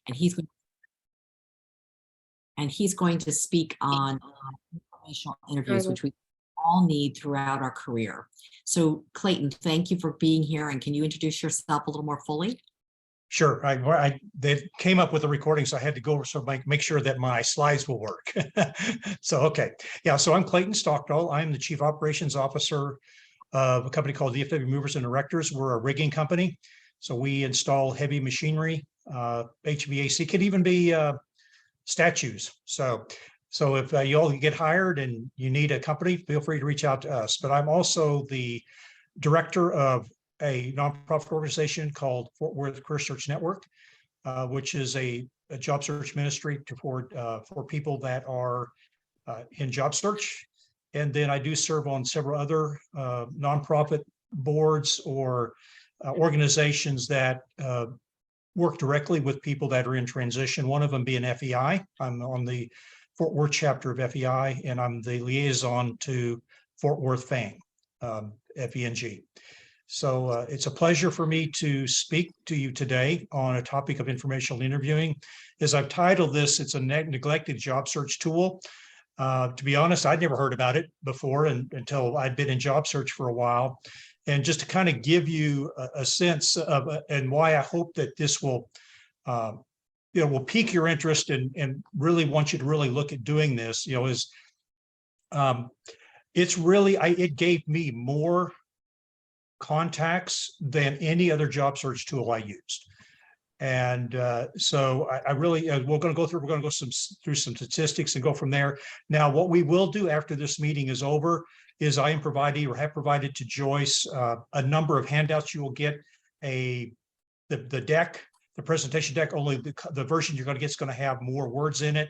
and he's going to speak on informational interviews, which we all need throughout our career. So Clayton, thank you for being here. And can you introduce yourself a little more fully? Sure. They came up with a recording, so I had to go so make sure that my slides will work. So, okay. Yeah. So I'm Clayton Stockdall. I'm the Chief Operations Officer of a company called DFW Movers Erectors. We're a rigging company. So we install heavy machinery, HVAC, could even be statues. So if you all get hired and you need a company, feel free to reach out to us. But I'm also the director of a nonprofit organization called Fort Worth Career Search Network, which is a job search ministry for people that are in job search. And then I do serve on several other nonprofit boards or organizations that work directly with people that are in transition. One of them being FEI. I'm on the Fort Worth chapter of FEI, and I'm the liaison to Fort Worth FANG, FENG. So it's a pleasure for me to speak to you today on a topic of informational interviewing. As I've titled this, it's a neglected job search tool. To be honest, I'd never heard about it before until I'd been in job search for a while. And just to kind of give you a sense of and why I hope that this will, will pique your interest and really want you to really look at doing this, is it's really, it gave me more contacts than any other job search tool I used. And so I really, we're going to go through some statistics and go from there. Now, what we will do after this meeting is over is I am providing or have provided to Joyce a number of handouts. You will get the deck, the presentation deck, only the version you're going to get is going to have more words in it,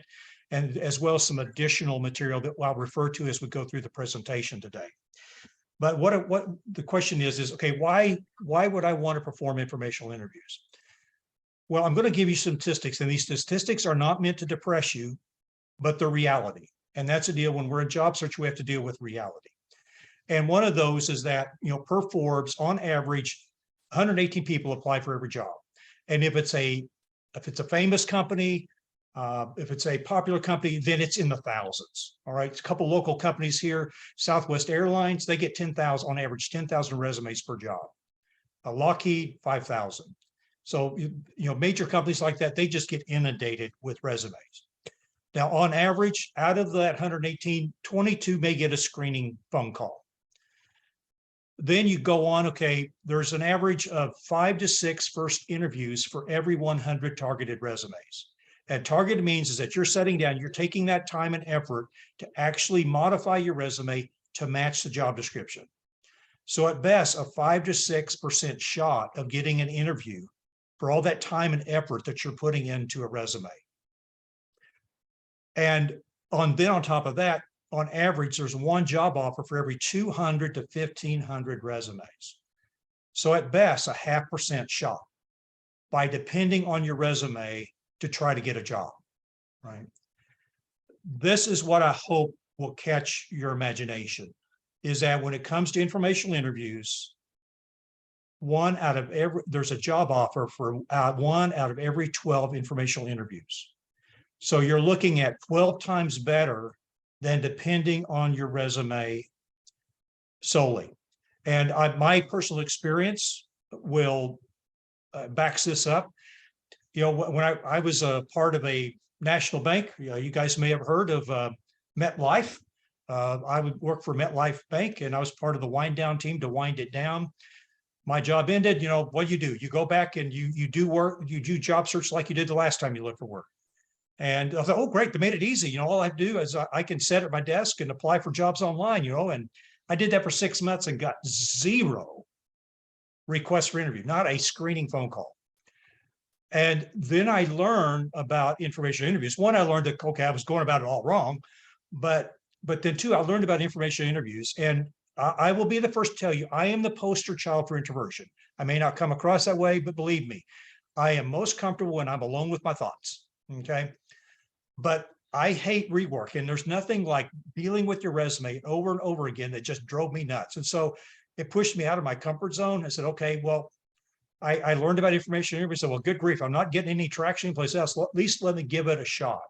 and as well as some additional material that I'll refer to as we go through the presentation today. But what the question is okay, why would I want to perform informational interviews? Well, I'm going to give you some statistics, and these statistics are not meant to depress you, but they're reality. And that's a deal. When we're in job search, we have to deal with reality. And one of those is that, per Forbes, on average, 118 people apply for every job. And if it's a famous company, if it's a popular company, then it's in the thousands. All right. A couple local companies here, Southwest Airlines, they get 10,000 on average, 10,000 resumes per job. Lockheed, 5,000. So, major companies like that, they just get inundated with resumes. Now, on average, out of that 118, 22 may get a screening phone call. Then you go on, okay, there's an average of 5 to 6 first interviews for every 100 targeted resumes. And targeted means is that you're sitting down, you're taking that time and effort to actually modify your resume to match the job description. So at best, a 5 to 6% shot of getting an interview for all that time and effort that you're putting into a resume. And then on top of that, on average, there's one job offer for every 200 to 1,500 resumes. So at best, a 0.5% shot by depending on your resume to try to get a job, right? This is what I hope will catch your imagination, is that when it comes to informational interviews, there's a job offer for 1 out of every 12 informational interviews. So you're looking at 12 times better than depending on your resume solely. And my personal experience will backs this up. When I was a part of a national bank, you guys may have heard of MetLife. I would work for MetLife Bank, and I was part of the wind down team to wind it down. My job ended. What you do? You go back and you do work. You do job search like you did the last time you looked for work. And I thought, oh, great, they made it easy. All I do is I can sit at my desk and apply for jobs online. And I did that for 6 months and got 0 requests for interview, not a screening phone call. And then I learned about informational interviews. One, I learned that, okay, I was going about it all wrong, but then 2, I learned about informational interviews. And I will be the first to tell you, I am the poster child for introversion. I may not come across that way, but believe me, I am most comfortable when I'm alone with my thoughts, okay? But I hate rework, and there's nothing like dealing with your resume over and over again that just drove me nuts. And so it pushed me out of my comfort zone. I said, okay, well, I learned about information interview. So, well, good grief, I'm not getting any traction anyplace else. At least let me give it a shot.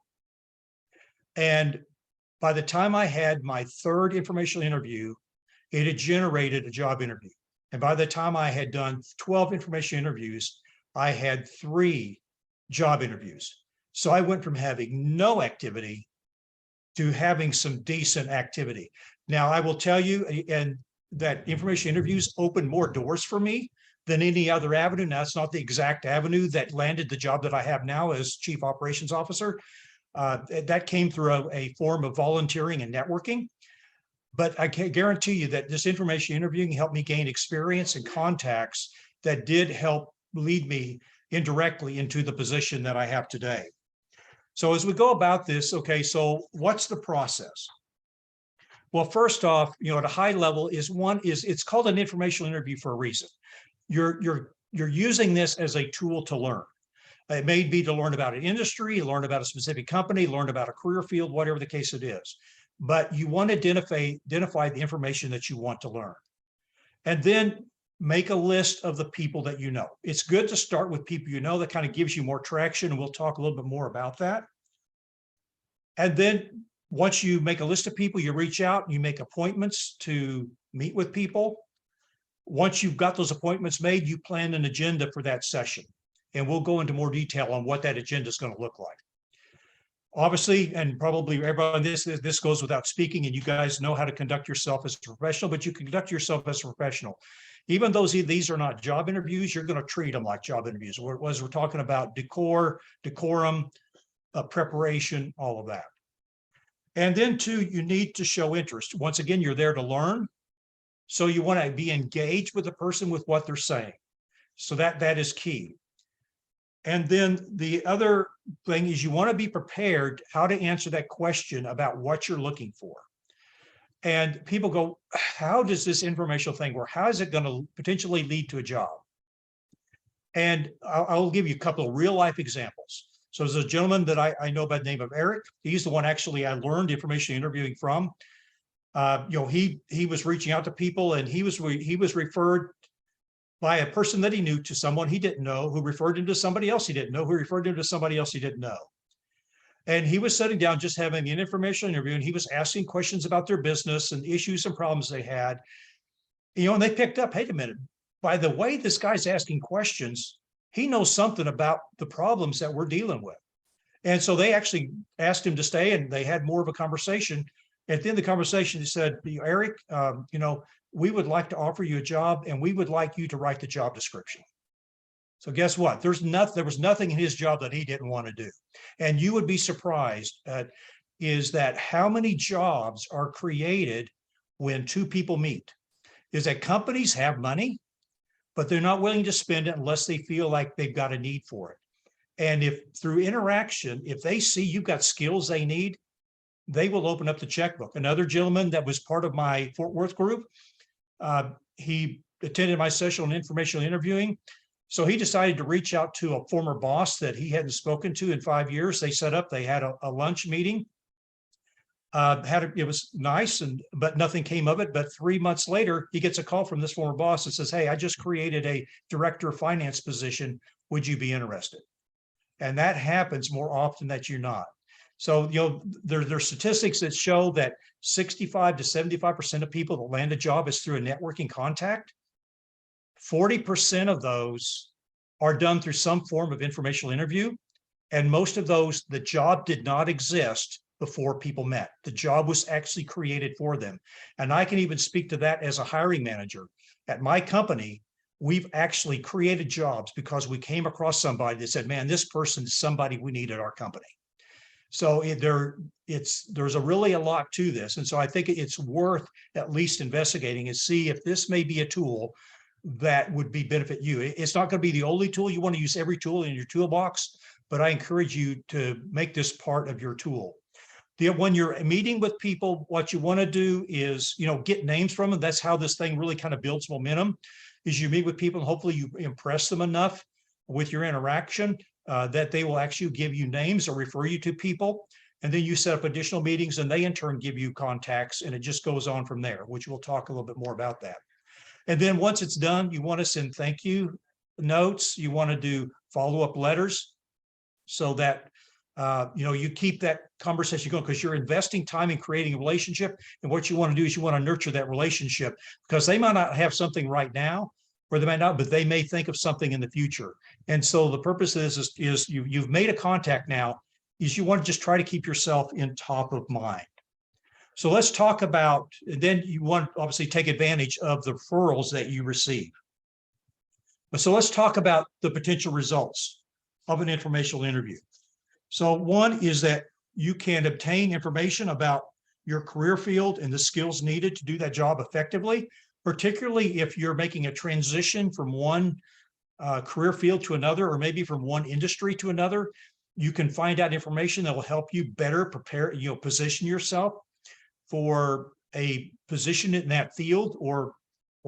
And by the time I had my third informational interview, it had generated a job interview. And by the time I had done 12 information interviews, I had 3 job interviews. So I went from having no activity to having some decent activity. Now, I will tell you, and that information interviews opened more doors for me than any other avenue. Now, it's not the exact avenue that landed the job that I have now as Chief Operations Officer. That came through a form of volunteering and networking. But I can guarantee you that this information interviewing helped me gain experience and contacts that did help lead me indirectly into the position that I have today. So as we go about this, okay, so what's the process? Well, first off, at a high level it's called an informational interview for a reason. You're using this as a tool to learn. It may be to learn about an industry, learn about a specific company, learn about a career field, whatever the case it is. But you want to identify the information that you want to learn. And then make a list of the people that you know. It's good to start with people you know. That kind of gives you more traction, and we'll talk a little bit more about that. And then once you make a list of people, you reach out, you make appointments to meet with people. Once you've got those appointments made, you plan an agenda for that session. And we'll go into more detail on what that agenda is going to look like. Obviously, and probably everyone, this goes without speaking, and you guys know how to conduct yourself as a professional, but you conduct yourself as a professional. Even though these are not job interviews, you're going to treat them like job interviews. We're talking about decorum, preparation, all of that. And then 2, you need to show interest. Once again, you're there to learn. So you want to be engaged with the person with what they're saying. So that is key. And then the other thing is you want to be prepared how to answer that question about what you're looking for. And people go, how does this informational thing work? How is it going to potentially lead to a job? And I'll give you a couple of real life examples. So there's a gentleman that I know by the name of Eric. He's the one actually I learned information interviewing from. He was reaching out to people, and he was referred by a person that he knew to someone he didn't know, who referred him to somebody else he didn't know, who referred him to somebody else he didn't know. And he was sitting down just having an informational interview, and he was asking questions about their business and issues and problems they had. And they picked up, hey, a minute, by the way this guy's asking questions, he knows something about the problems that we're dealing with. And so they actually asked him to stay, and they had more of a conversation. At the end of the conversation, he said, Eric, we would like to offer you a job, and we would like you to write the job description. So guess what? There was nothing in his job that he didn't want to do. And you would be surprised is that how many jobs are created when 2 people meet. Is that companies have money, but they're not willing to spend it unless they feel like they've got a need for it. And if through interaction, if they see you've got skills they need, they will open up the checkbook. Another gentleman that was part of my Fort Worth group, he attended my session on informational interviewing. So he decided to reach out to a former boss that he hadn't spoken to in 5 years. They had a lunch meeting. It was nice, but nothing came of it. But 3 months later, he gets a call from this former boss that says, hey, I just created a director of finance position. Would you be interested? And that happens more often than you're not. So, there's statistics that show that 65 to 75% of people that land a job is through a networking contact. 40% of those are done through some form of informational interview. And most of those, the job did not exist before people met. The job was actually created for them. And I can even speak to that as a hiring manager. At my company, we've actually created jobs because we came across somebody that said, man, this person is somebody we need at our company. So there's really a lot to this. And so I think it's worth at least investigating and see if this may be a tool that would benefit you. It's not going to be the only tool. You want to use every tool in your toolbox, but I encourage you to make this part of your tool. When you're meeting with people, what you want to do is, get names from them. That's how this thing really kind of builds momentum, is you meet with people and hopefully you impress them enough with your interaction that they will actually give you names or refer you to people. And then you set up additional meetings, and they in turn give you contacts, and it just goes on from there, which we'll talk a little bit more about that. And then once it's done, you want to send thank you notes. You want to do follow-up letters so that you keep that conversation going, because you're investing time in creating a relationship. And what you want to do is you want to nurture that relationship, because they might not have something right now, or they might not, but they may think of something in the future. And so the purpose of this is you've made a contact now, is you want to just try to keep yourself in top of mind. So let's talk about, then you want to obviously take advantage of the referrals that you receive. So let's talk about the potential results of an informational interview. So one is that you can obtain information about your career field and the skills needed to do that job effectively, particularly if you're making a transition from one career field to another, or maybe from one industry to another. You can find out information that will help you better prepare, position yourself for a position in that field or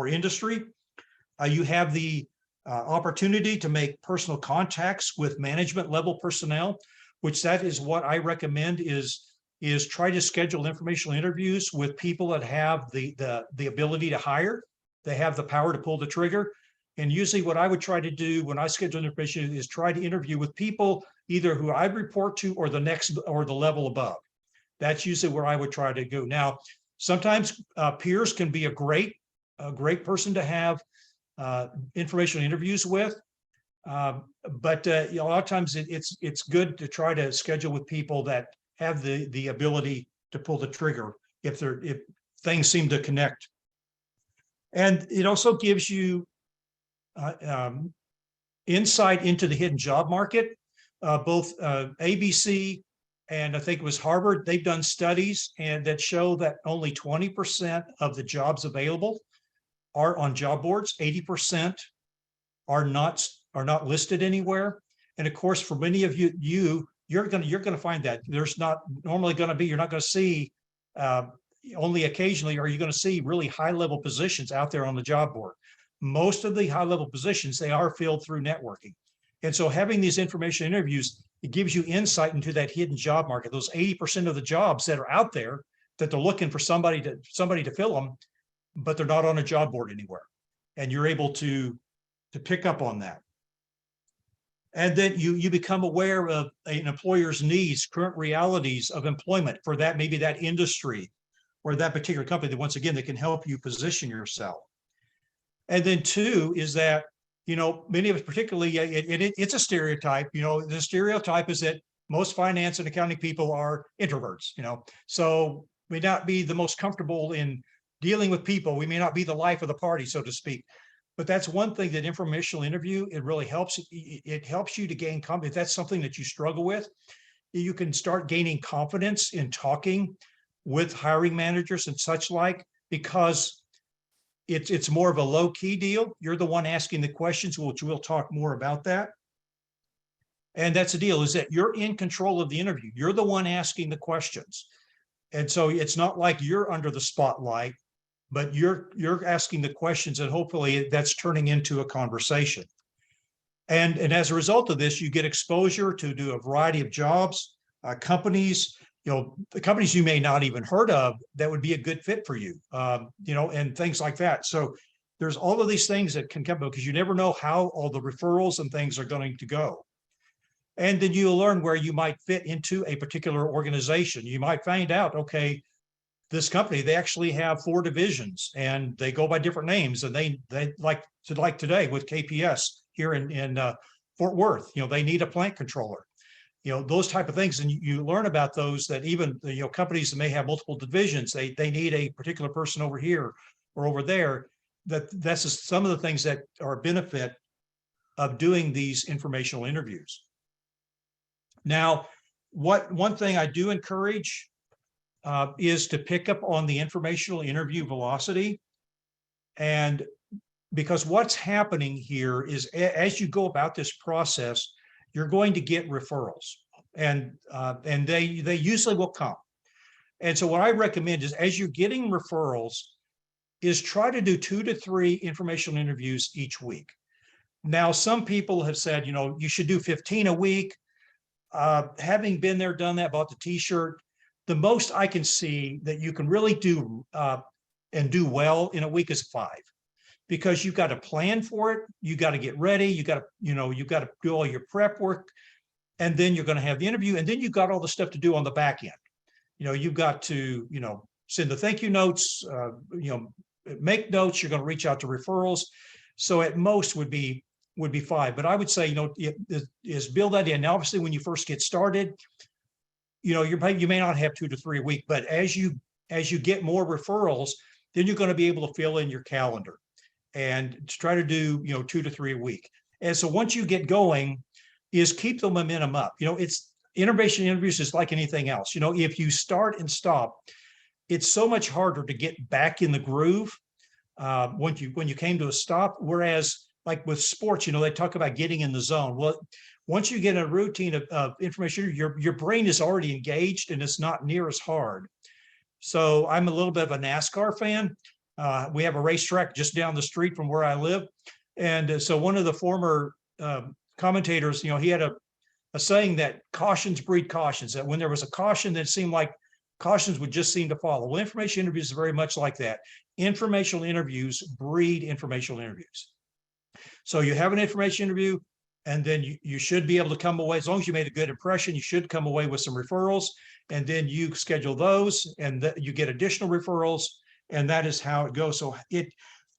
industry. You have the opportunity to make personal contacts with management level personnel, which that is what I recommend is try to schedule informational interviews with people that have the ability to hire. They have the power to pull the trigger. And usually what I would try to do when I schedule information is try to interview with people either who I report to or the level above. That's usually where I would try to go. Now, sometimes peers can be a great person to have informational interviews with. But a lot of times it's good to try to schedule with people that have the ability to pull the trigger if things seem to connect. And it also gives you insight into the hidden job market. Both ABC and I think it was Harvard, they've done studies and that show that only 20% of the jobs available are on job boards. 80% are not listed anywhere. And of course, for many of you're going to find that there's not normally going to be, you're not going to see, only occasionally are you going to see really high level positions out there on the job board. Most of the high level positions, they are filled through networking. And so having these information interviews, it gives you insight into that hidden job market, those 80% of the jobs that are out there that they're looking for somebody to fill them, but they're not on a job board anywhere. And you're able to pick up on that. And then you become aware of an employer's needs, current realities of employment for that, maybe that industry or that particular company, that once again, that can help you position yourself. And then two is that, many of us, particularly, it's a stereotype. The stereotype is that most finance and accounting people are introverts, so may not be the most comfortable in dealing with people. We may not be the life of the party, so to speak. But that's one thing that informational interview, it really helps. It helps you to gain confidence. If that's something that you struggle with, you can start gaining confidence in talking with hiring managers and such like, because it's more of a low key deal. You're the one asking the questions, which we'll talk more about that. And that's the deal, is that you're in control of the interview. You're the one asking the questions. And so it's not like you're under the spotlight, but you're asking the questions, and hopefully that's turning into a conversation. And as a result of this, you get exposure to do a variety of jobs, companies, the companies you may not even heard of that would be a good fit for you, and things like that. So there's all of these things that can come, because you never know how all the referrals and things are going to go. And then you'll learn where you might fit into a particular organization. You might find out, okay, this company, they actually have 4 divisions and they go by different names, and they like today with KPS here in Fort Worth, they need a plant controller, those type of things. And you learn about those, that even, companies that may have multiple divisions, they need a particular person over here or over there. That's just some of the things that are a benefit of doing these informational interviews. Now, one thing I do encourage is to pick up on the informational interview velocity. And because what's happening here is, as you go about this process, you're going to get referrals, and they usually will come. And so what I recommend is, as you're getting referrals, is try to do 2 to 3 informational interviews each week. Now, some people have said, you should do 15 a week. Having been there, done that, bought the t-shirt, the most I can see that you can really do and do well in a week is 5. because you've got to plan for it. You got to get ready. You got to, you've got to do all your prep work. And then you're going to have the interview. And then you've got all the stuff to do on the back end. You've got to, send the thank you notes, make notes. You're going to reach out to referrals. So at most would be 5. But I would say, is build that in. Now, obviously, when you first get started, you may not have 2 to 3 a week, but as you get more referrals, then you're going to be able to fill in your calendar and try to do, 2 to 3 a week. And so once you get going, is keep the momentum up. It's information interviews is like anything else. If you start and stop, it's so much harder to get back in the groove when you came to a stop. Whereas like with sports, they talk about getting in the zone. Well, once you get in a routine of information, your brain is already engaged and it's not near as hard. So I'm a little bit of a NASCAR fan. We have a racetrack just down the street from where I live. And so one of the former commentators, he had a saying that cautions breed cautions, that when there was a caution, that seemed like cautions would just seem to follow. Well, information interviews are very much like that. Informational interviews breed informational interviews. So you have an information interview, and then you should be able to come away, as long as you made a good impression, you should come away with some referrals, and then you schedule those, and you get additional referrals, and that is how it goes. So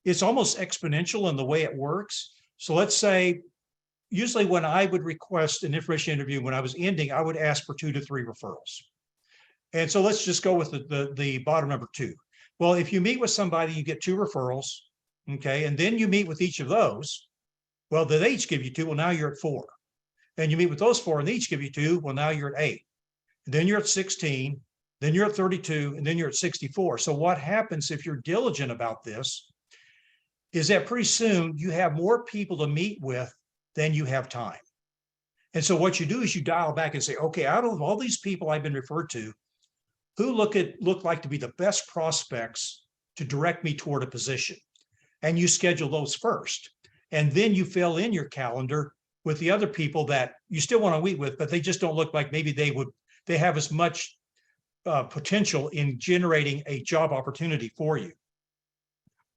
it's almost exponential in the way it works. So let's say, usually when I would request an information interview, when I was ending, I would ask for 2 to 3 referrals. And so let's just go with the bottom number 2. Well, if you meet with somebody, you get 2 referrals, okay? And then you meet with each of those. Well, they each give you 2. Well, now you're at 4. And you meet with those 4 and they each give you 2. Well, now you're at 8. And then you're at 16. Then you're at 32. And then you're at 64. So what happens if you're diligent about this is that pretty soon you have more people to meet with than you have time. And so what you do is you dial back and say, okay, out of all these people I've been referred to, who look like to be the best prospects to direct me toward a position? And you schedule those first. And then you fill in your calendar with the other people that you still want to meet with, but they just don't look like maybe they have as much potential in generating a job opportunity for you.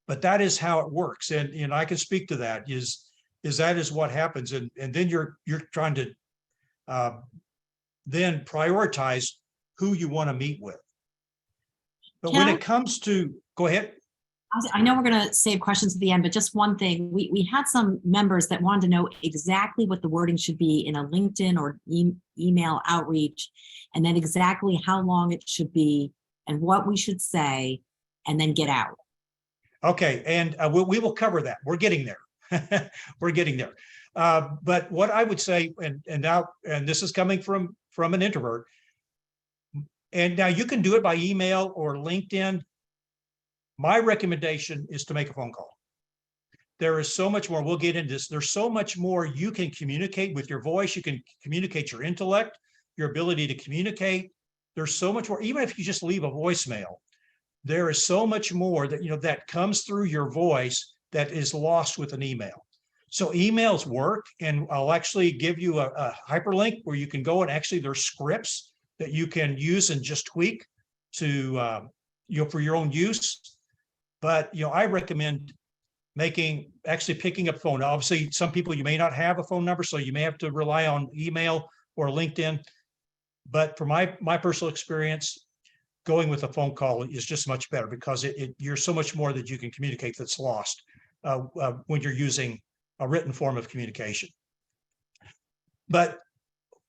But that is how it works. And I can speak to that is that is what happens. And then you're trying to then prioritize who you want to meet with. But when it comes to, go ahead. I know we're going to save questions at the end, but just one thing. We had some members that wanted to know exactly what the wording should be in a LinkedIn or email outreach, and then exactly how long it should be and what we should say, and then get out. Okay, and we will cover that. We're getting there. We're getting there. But what I would say, and this is coming from an introvert, and now you can do it by email or LinkedIn. My recommendation is to make a phone call. There is so much more. We'll get into this. There's so much more you can communicate with your voice. You can communicate your intellect, your ability to communicate. There's so much more. Even if you just leave a voicemail, there is so much more that that comes through your voice that is lost with an email. So emails work, and I'll actually give you a hyperlink where you can go and actually there's scripts that you can use and just tweak to for your own use. But I recommend actually picking up phone. Obviously, some people you may not have a phone number, so you may have to rely on email or LinkedIn. But from my personal experience, going with a phone call is just much better because you're so much more that you can communicate that's lost when you're using a written form of communication. But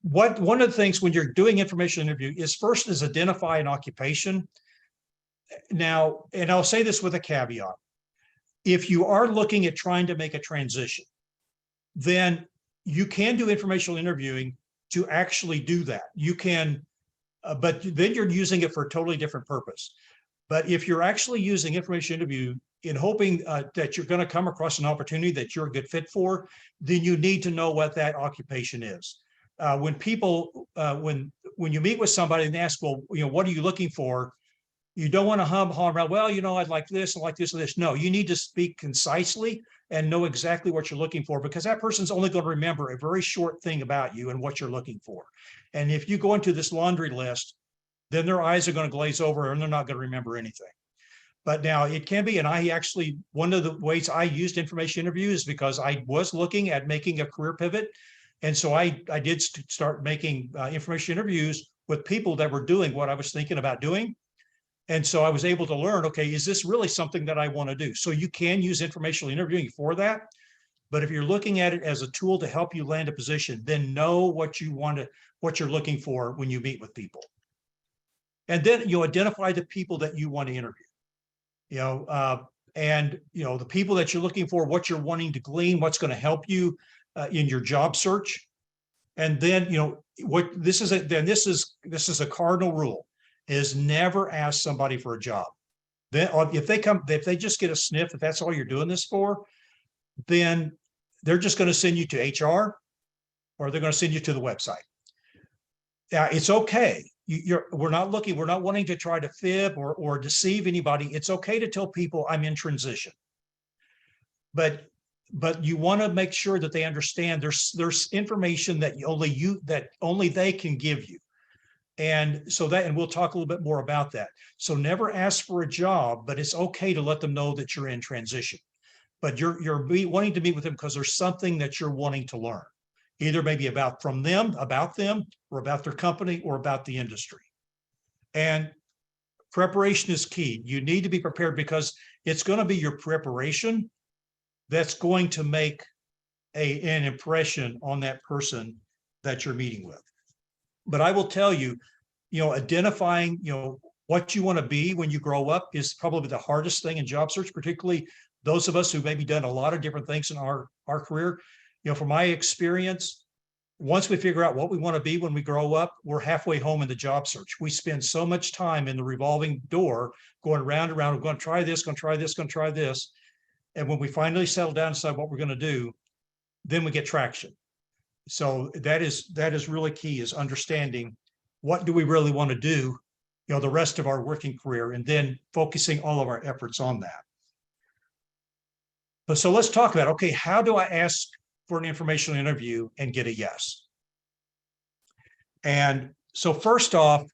one of the things when you're doing information interview is first is identify an occupation. Now, and I'll say this with a caveat. If you are looking at trying to make a transition, then you can do informational interviewing to actually do that. You can, but then you're using it for a totally different purpose. But if you're actually using information interview in hoping that you're going to come across an opportunity that you're a good fit for, then you need to know what that occupation is. When people, when you meet with somebody and they ask, well, what are you looking for? You don't want to hum around, well, I'd like this, and this. No, you need to speak concisely and know exactly what you're looking for, because that person's only going to remember a very short thing about you and what you're looking for. And if you go into this laundry list, then their eyes are going to glaze over and they're not going to remember anything. But now it can be, and I actually, one of the ways I used information interview is because I was looking at making a career pivot. And so I did start making information interviews with people that were doing what I was thinking about doing. And so I was able to learn, okay, is this really something that I want to do? So you can use informational interviewing for that. But if you're looking at it as a tool to help you land a position, then know what you want to, what you're looking for when you meet with people. And then you identify the people that you want to interview, and the people that you're looking for, what you're wanting to glean, what's going to help you in your job search. And then, what this is a cardinal rule is never ask somebody for a job. Then if they just get a sniff, if that's all you're doing this for, then they're just going to send you to HR, or they're going to send you to the website. It's okay. We're not wanting to try to fib or deceive anybody. It's okay to tell people I'm in transition. But you want to make sure that they understand there's information that only they can give you. And we'll talk a little bit more about that. So never ask for a job, but it's okay to let them know that you're in transition. But you're wanting to meet with them because there's something that you're wanting to learn, either maybe about them, or about their company, or about the industry. And preparation is key. You need to be prepared because it's going to be your preparation that's going to make an impression on that person that you're meeting with. But I will tell you, identifying, what you want to be when you grow up is probably the hardest thing in job search, particularly those of us who maybe done a lot of different things in our career. From my experience, once we figure out what we want to be when we grow up, we're halfway home in the job search. We spend so much time in the revolving door going round and round. We're going to try this, going to try this, going to try this. And when we finally settle down and decide what we're going to do, then we get traction. So that is really key, is understanding what do we really want to do, the rest of our working career, and then focusing all of our efforts on that. But so let's talk about, okay, how do I ask for an informational interview and get a yes? And so first off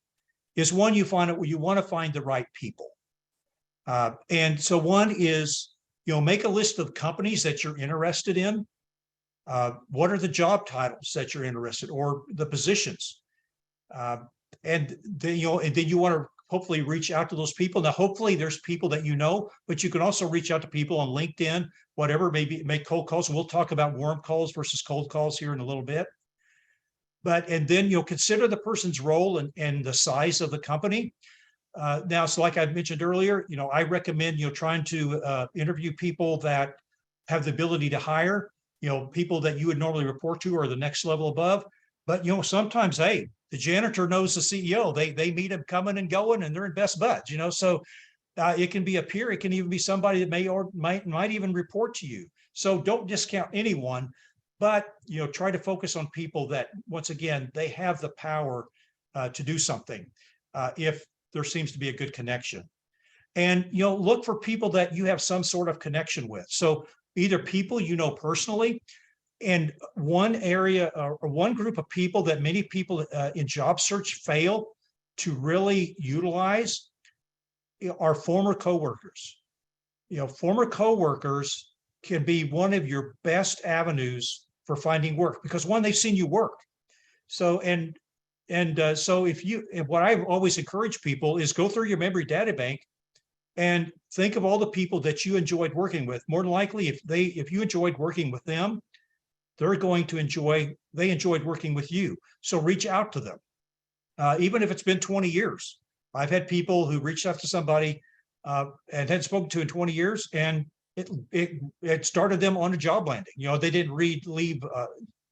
is one, you want to find the right people. And so one is, make a list of companies that you're interested in. What are the job titles that you're interested, or the positions? And then you want to hopefully reach out to those people. Now, hopefully there's people that but you can also reach out to people on LinkedIn, whatever, maybe make cold calls. We'll talk about warm calls versus cold calls here in a little bit. And then consider the person's role and the size of the company. Now, so like I mentioned earlier, I recommend trying to interview people that have the ability to hire, people that you would normally report to or the next level above. But sometimes, hey, the janitor knows the CEO. They meet him coming and going, and they're in best buds. So it can be a peer. It can even be somebody that might even report to you. So don't discount anyone, but try to focus on people that, once again, they have the power to do something if there seems to be a good connection. And look for people that you have some sort of connection with. So either people personally. And one area or one group of people that many people in job search fail to really utilize are former coworkers. Former coworkers can be one of your best avenues for finding work, because one, they've seen you work. So so what I've always encouraged people is go through your memory data bank and think of all the people that you enjoyed working with. More than likely, if you enjoyed working with them, they enjoyed working with you. So reach out to them. Even if it's been 20 years. I've had people who reached out to somebody and hadn't spoken to in 20 years, and it started them on a job landing. They didn't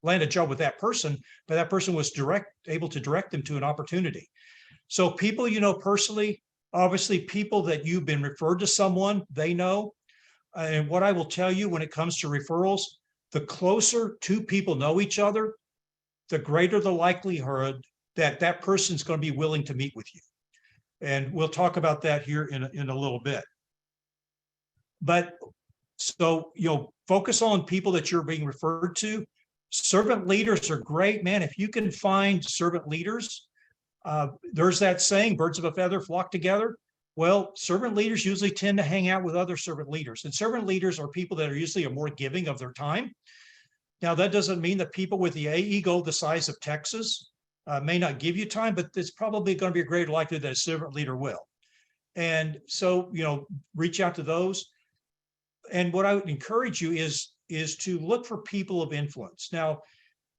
land a job with that person, but that person was able to direct them to an opportunity. So people personally, obviously people that you've been referred to someone, they know. And what I will tell you when it comes to referrals, the closer two people know each other, the greater the likelihood that that person's going to be willing to meet with you. And we'll talk about that here in a little bit. But so, focus on people that you're being referred to. Servant leaders are great, man. If you can find servant leaders, there's that saying, birds of a feather flock together. Well, servant leaders usually tend to hang out with other servant leaders, and servant leaders are people that are usually more giving of their time. Now, that doesn't mean that people with the ego the size of Texas may not give you time, but it's probably going to be a greater likelihood that a servant leader will. And so, reach out to those. And what I would encourage you is to look for people of influence. Now,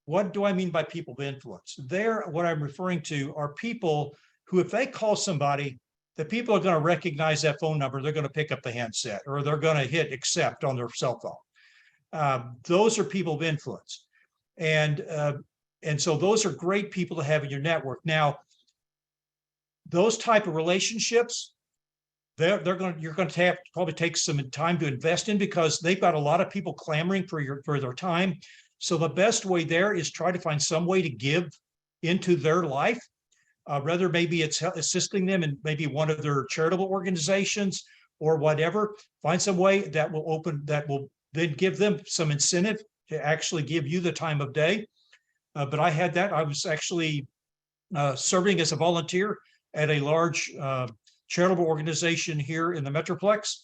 what do I mean by people of influence? What I'm referring to are people who, if they call somebody, the people are going to recognize that phone number. They're going to pick up the handset, or they're going to hit accept on their cell phone. Those are people of influence. And so those are great people to have in your network. Now, those type of relationships, you're going to have to probably take some time to invest in, because they've got a lot of people clamoring for their time. So the best way there is try to find some way to give into their life. Whether maybe it's assisting them in maybe one of their charitable organizations or whatever. Find some way that will then give them some incentive to actually give you the time of day. But I had that. I was actually serving as a volunteer at a large charitable organization here in the Metroplex.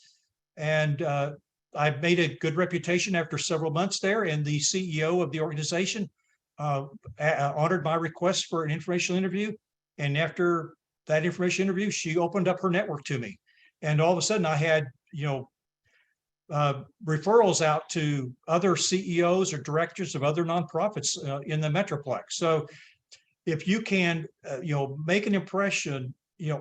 And I made a good reputation after several months there. And the CEO of the organization honored my request for an informational interview. And after that information interview, she opened up her network to me. And all of a sudden I had, referrals out to other CEOs or directors of other nonprofits in the Metroplex. So if you can, make an impression,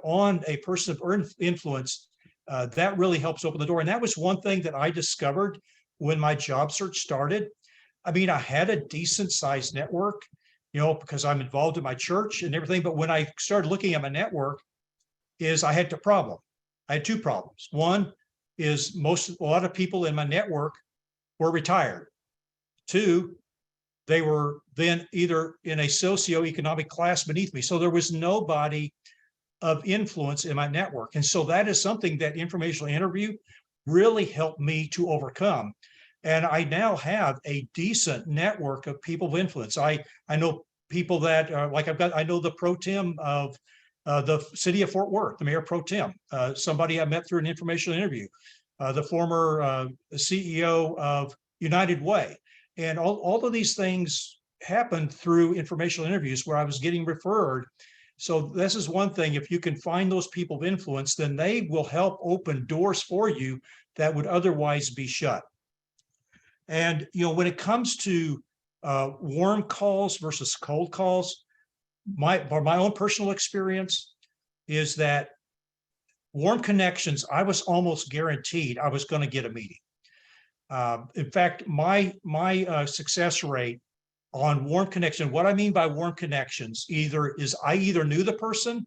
on a person of influence, that really helps open the door. And that was one thing that I discovered when my job search started. I mean, I had a decent sized network, because I'm involved in my church and everything. But when I started looking at my network, I had two problems. One is a lot of people in my network were retired. Two, they were then either in a socioeconomic class beneath me. So there was nobody of influence in my network. And so that is something that informational interview really helped me to overcome. And I now have a decent network of people of influence. I know people that are I know the pro tem of the city of Fort Worth, the mayor pro tem, somebody I met through an informational interview, the former CEO of United Way. And all of these things happened through informational interviews where I was getting referred. So this is one thing. If you can find those people of influence, then they will help open doors for you that would otherwise be shut. And, when it comes to warm calls versus cold calls, my own personal experience is that warm connections, I was almost guaranteed I was going to get a meeting. In fact, my success rate on warm connection, what I mean by warm connections, I either knew the person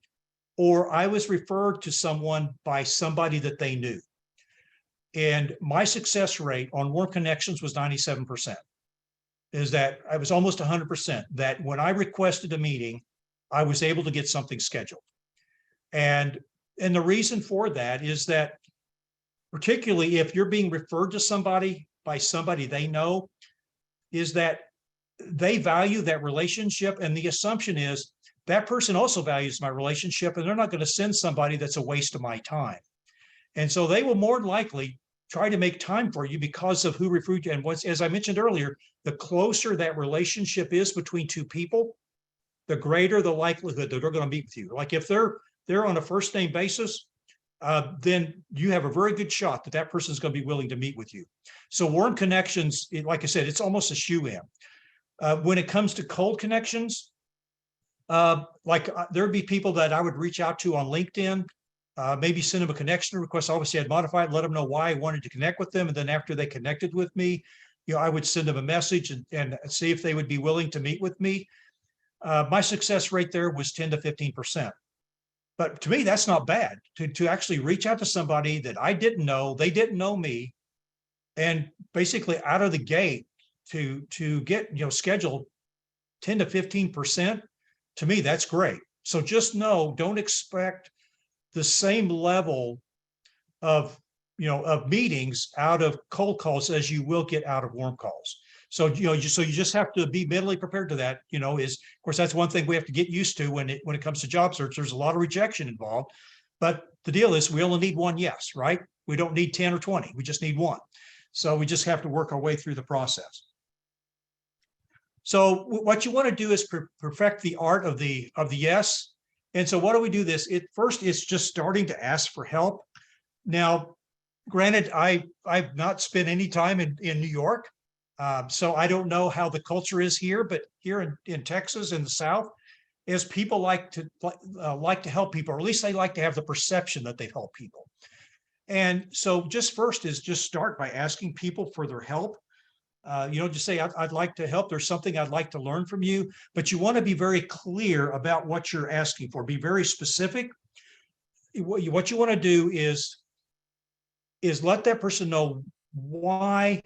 or I was referred to someone by somebody that they knew. And my success rate on warm connections was 97%. Is that I was almost 100%, that when I requested a meeting, I was able to get something scheduled. And the reason for that is that, particularly if you're being referred to somebody by somebody they know, is that they value that relationship. And the assumption is that person also values my relationship, and they're not going to send somebody that's a waste of my time. And so they will more than likely try to make time for you because of who referred you. And as I mentioned earlier, the closer that relationship is between two people, the greater the likelihood that they're going to meet with you. Like if they're on a first name basis, then you have a very good shot that person is going to be willing to meet with you. So warm connections, like I said, it's almost a shoe-in. When it comes to cold connections, there'd be people that I would reach out to on LinkedIn, maybe send them a connection request. Obviously, I'd modify it, let them know why I wanted to connect with them. And then after they connected with me, I would send them a message and see if they would be willing to meet with me. My success rate there was 10 to 15%. But to me, that's not bad to actually reach out to somebody that I didn't know, they didn't know me, and basically out of the gate to get scheduled 10 to 15%. To me, that's great. So just know, don't expect the same level of meetings out of cold calls as you will get out of warm calls. So you just have to be mentally prepared to that. Of course, that's one thing we have to get used to when it comes to job search. There's a lot of rejection involved, But the deal is we only need one yes, right? We don't need 10 or 20. We just need one. So we just have to work our way through the process. So what you want to do is perfect the art of the yes. And so what do we do this? First, it's just starting to ask for help. Now, granted, I've not spent any time in New York, so I don't know how the culture is here, but here in Texas, in the South, is people like to help people, or at least they like to have the perception that they've helped people. And so just first is just start by asking people for their help. Just say, I'd like to help. There's something I'd like to learn from you, but you want to be very clear about what you're asking for. Be very specific. What you want to do is let that person know why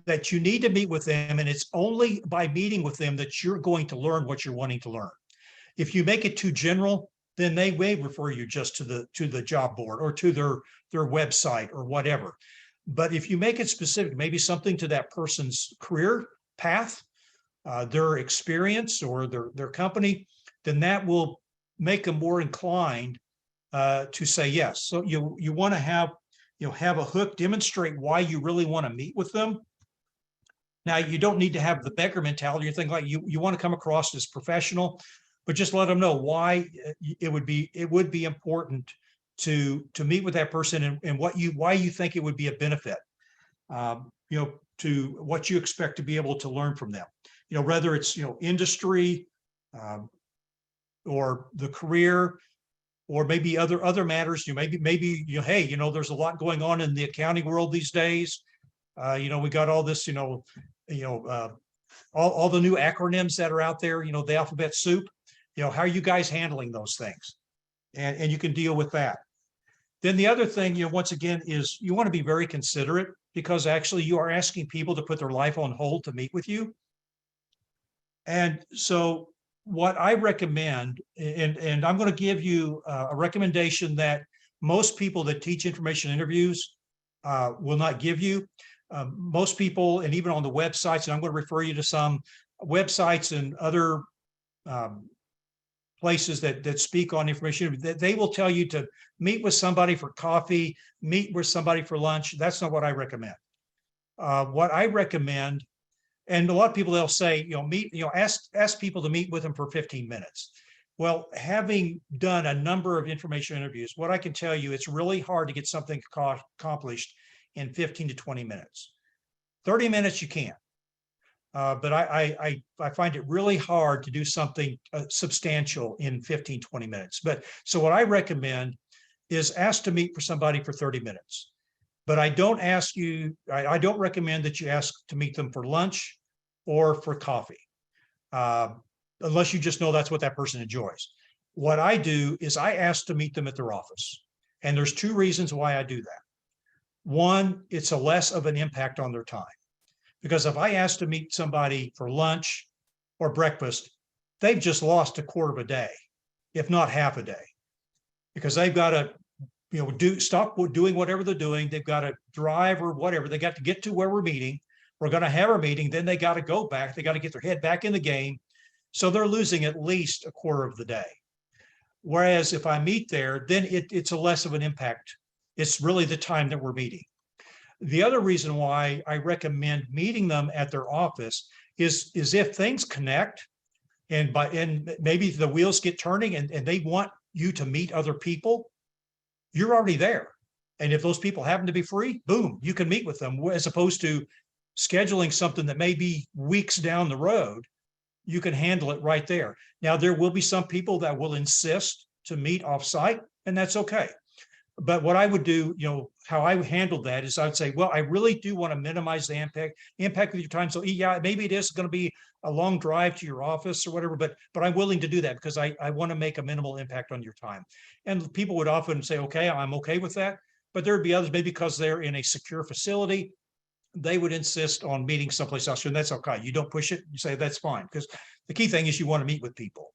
that you need to meet with them. And it's only by meeting with them that you're going to learn what you're wanting to learn. If you make it too general, then they may refer you just to the job board or to their website or whatever. But if you make it specific, maybe something to that person's career path, their experience or their company, then that will make them more inclined to say yes. So you want to have a hook, demonstrate why you really want to meet with them. Now, you don't need to have the beggar mentality or thing like you want to come across as professional, but just let them know why it would be important to meet with that person and why you think it would be a benefit, to what you expect to be able to learn from them, whether it's, industry or the career, or maybe other matters. Maybe hey, there's a lot going on in the accounting world these days. We got all this, all the new acronyms that are out there, the alphabet soup. How are you guys handling those things? And you can deal with that. Then the other thing, once again, is you want to be very considerate, because actually you are asking people to put their life on hold to meet with you. And so what I recommend, and I'm going to give you a recommendation that most people that teach information interviews will not give you. Most people, and even on the websites, and I'm going to refer you to some websites and other places that speak on information, that they will tell you to meet with somebody for coffee, meet with somebody for lunch. That's not what I recommend. What I recommend, and a lot of people, they'll say, ask people to meet with them for 15 minutes. Well, having done a number of information interviews, what I can tell you, it's really hard to get something accomplished in 15 to 20 minutes. 30 minutes you can. But I find it really hard to do something substantial in 15, 20 minutes. So what I recommend is ask to meet for somebody for 30 minutes. But I don't recommend that you ask to meet them for lunch or for coffee, unless you just know that's what that person enjoys. What I do is I ask to meet them at their office. And there's two reasons why I do that. One, it's a less of an impact on their time. Because if I ask to meet somebody for lunch or breakfast, they've just lost a quarter of a day, if not half a day, because they've got to stop doing whatever they're doing. They've got to drive or whatever. They got to get to where we're meeting. We're going to have our meeting. Then they got to go back. They got to get their head back in the game. So they're losing at least a quarter of the day. Whereas if I meet there, then it's a less of an impact. It's really the time that we're meeting. The other reason why I recommend meeting them at their office is if things connect and maybe the wheels get turning and they want you to meet other people, you're already there. And if those people happen to be free, boom, you can meet with them, as opposed to scheduling something that may be weeks down the road. You can handle it right there. Now, there will be some people that will insist to meet offsite, and that's okay. But what I would do, how I would handle that is I would say, well, I really do want to minimize the impact of your time. So yeah, maybe it is going to be a long drive to your office or whatever, but I'm willing to do that because I want to make a minimal impact on your time. And people would often say, okay, I'm okay with that. But there'd be others, maybe because they're in a secure facility, they would insist on meeting someplace else. And that's okay. You don't push it. You say, that's fine. Because the key thing is you want to meet with people.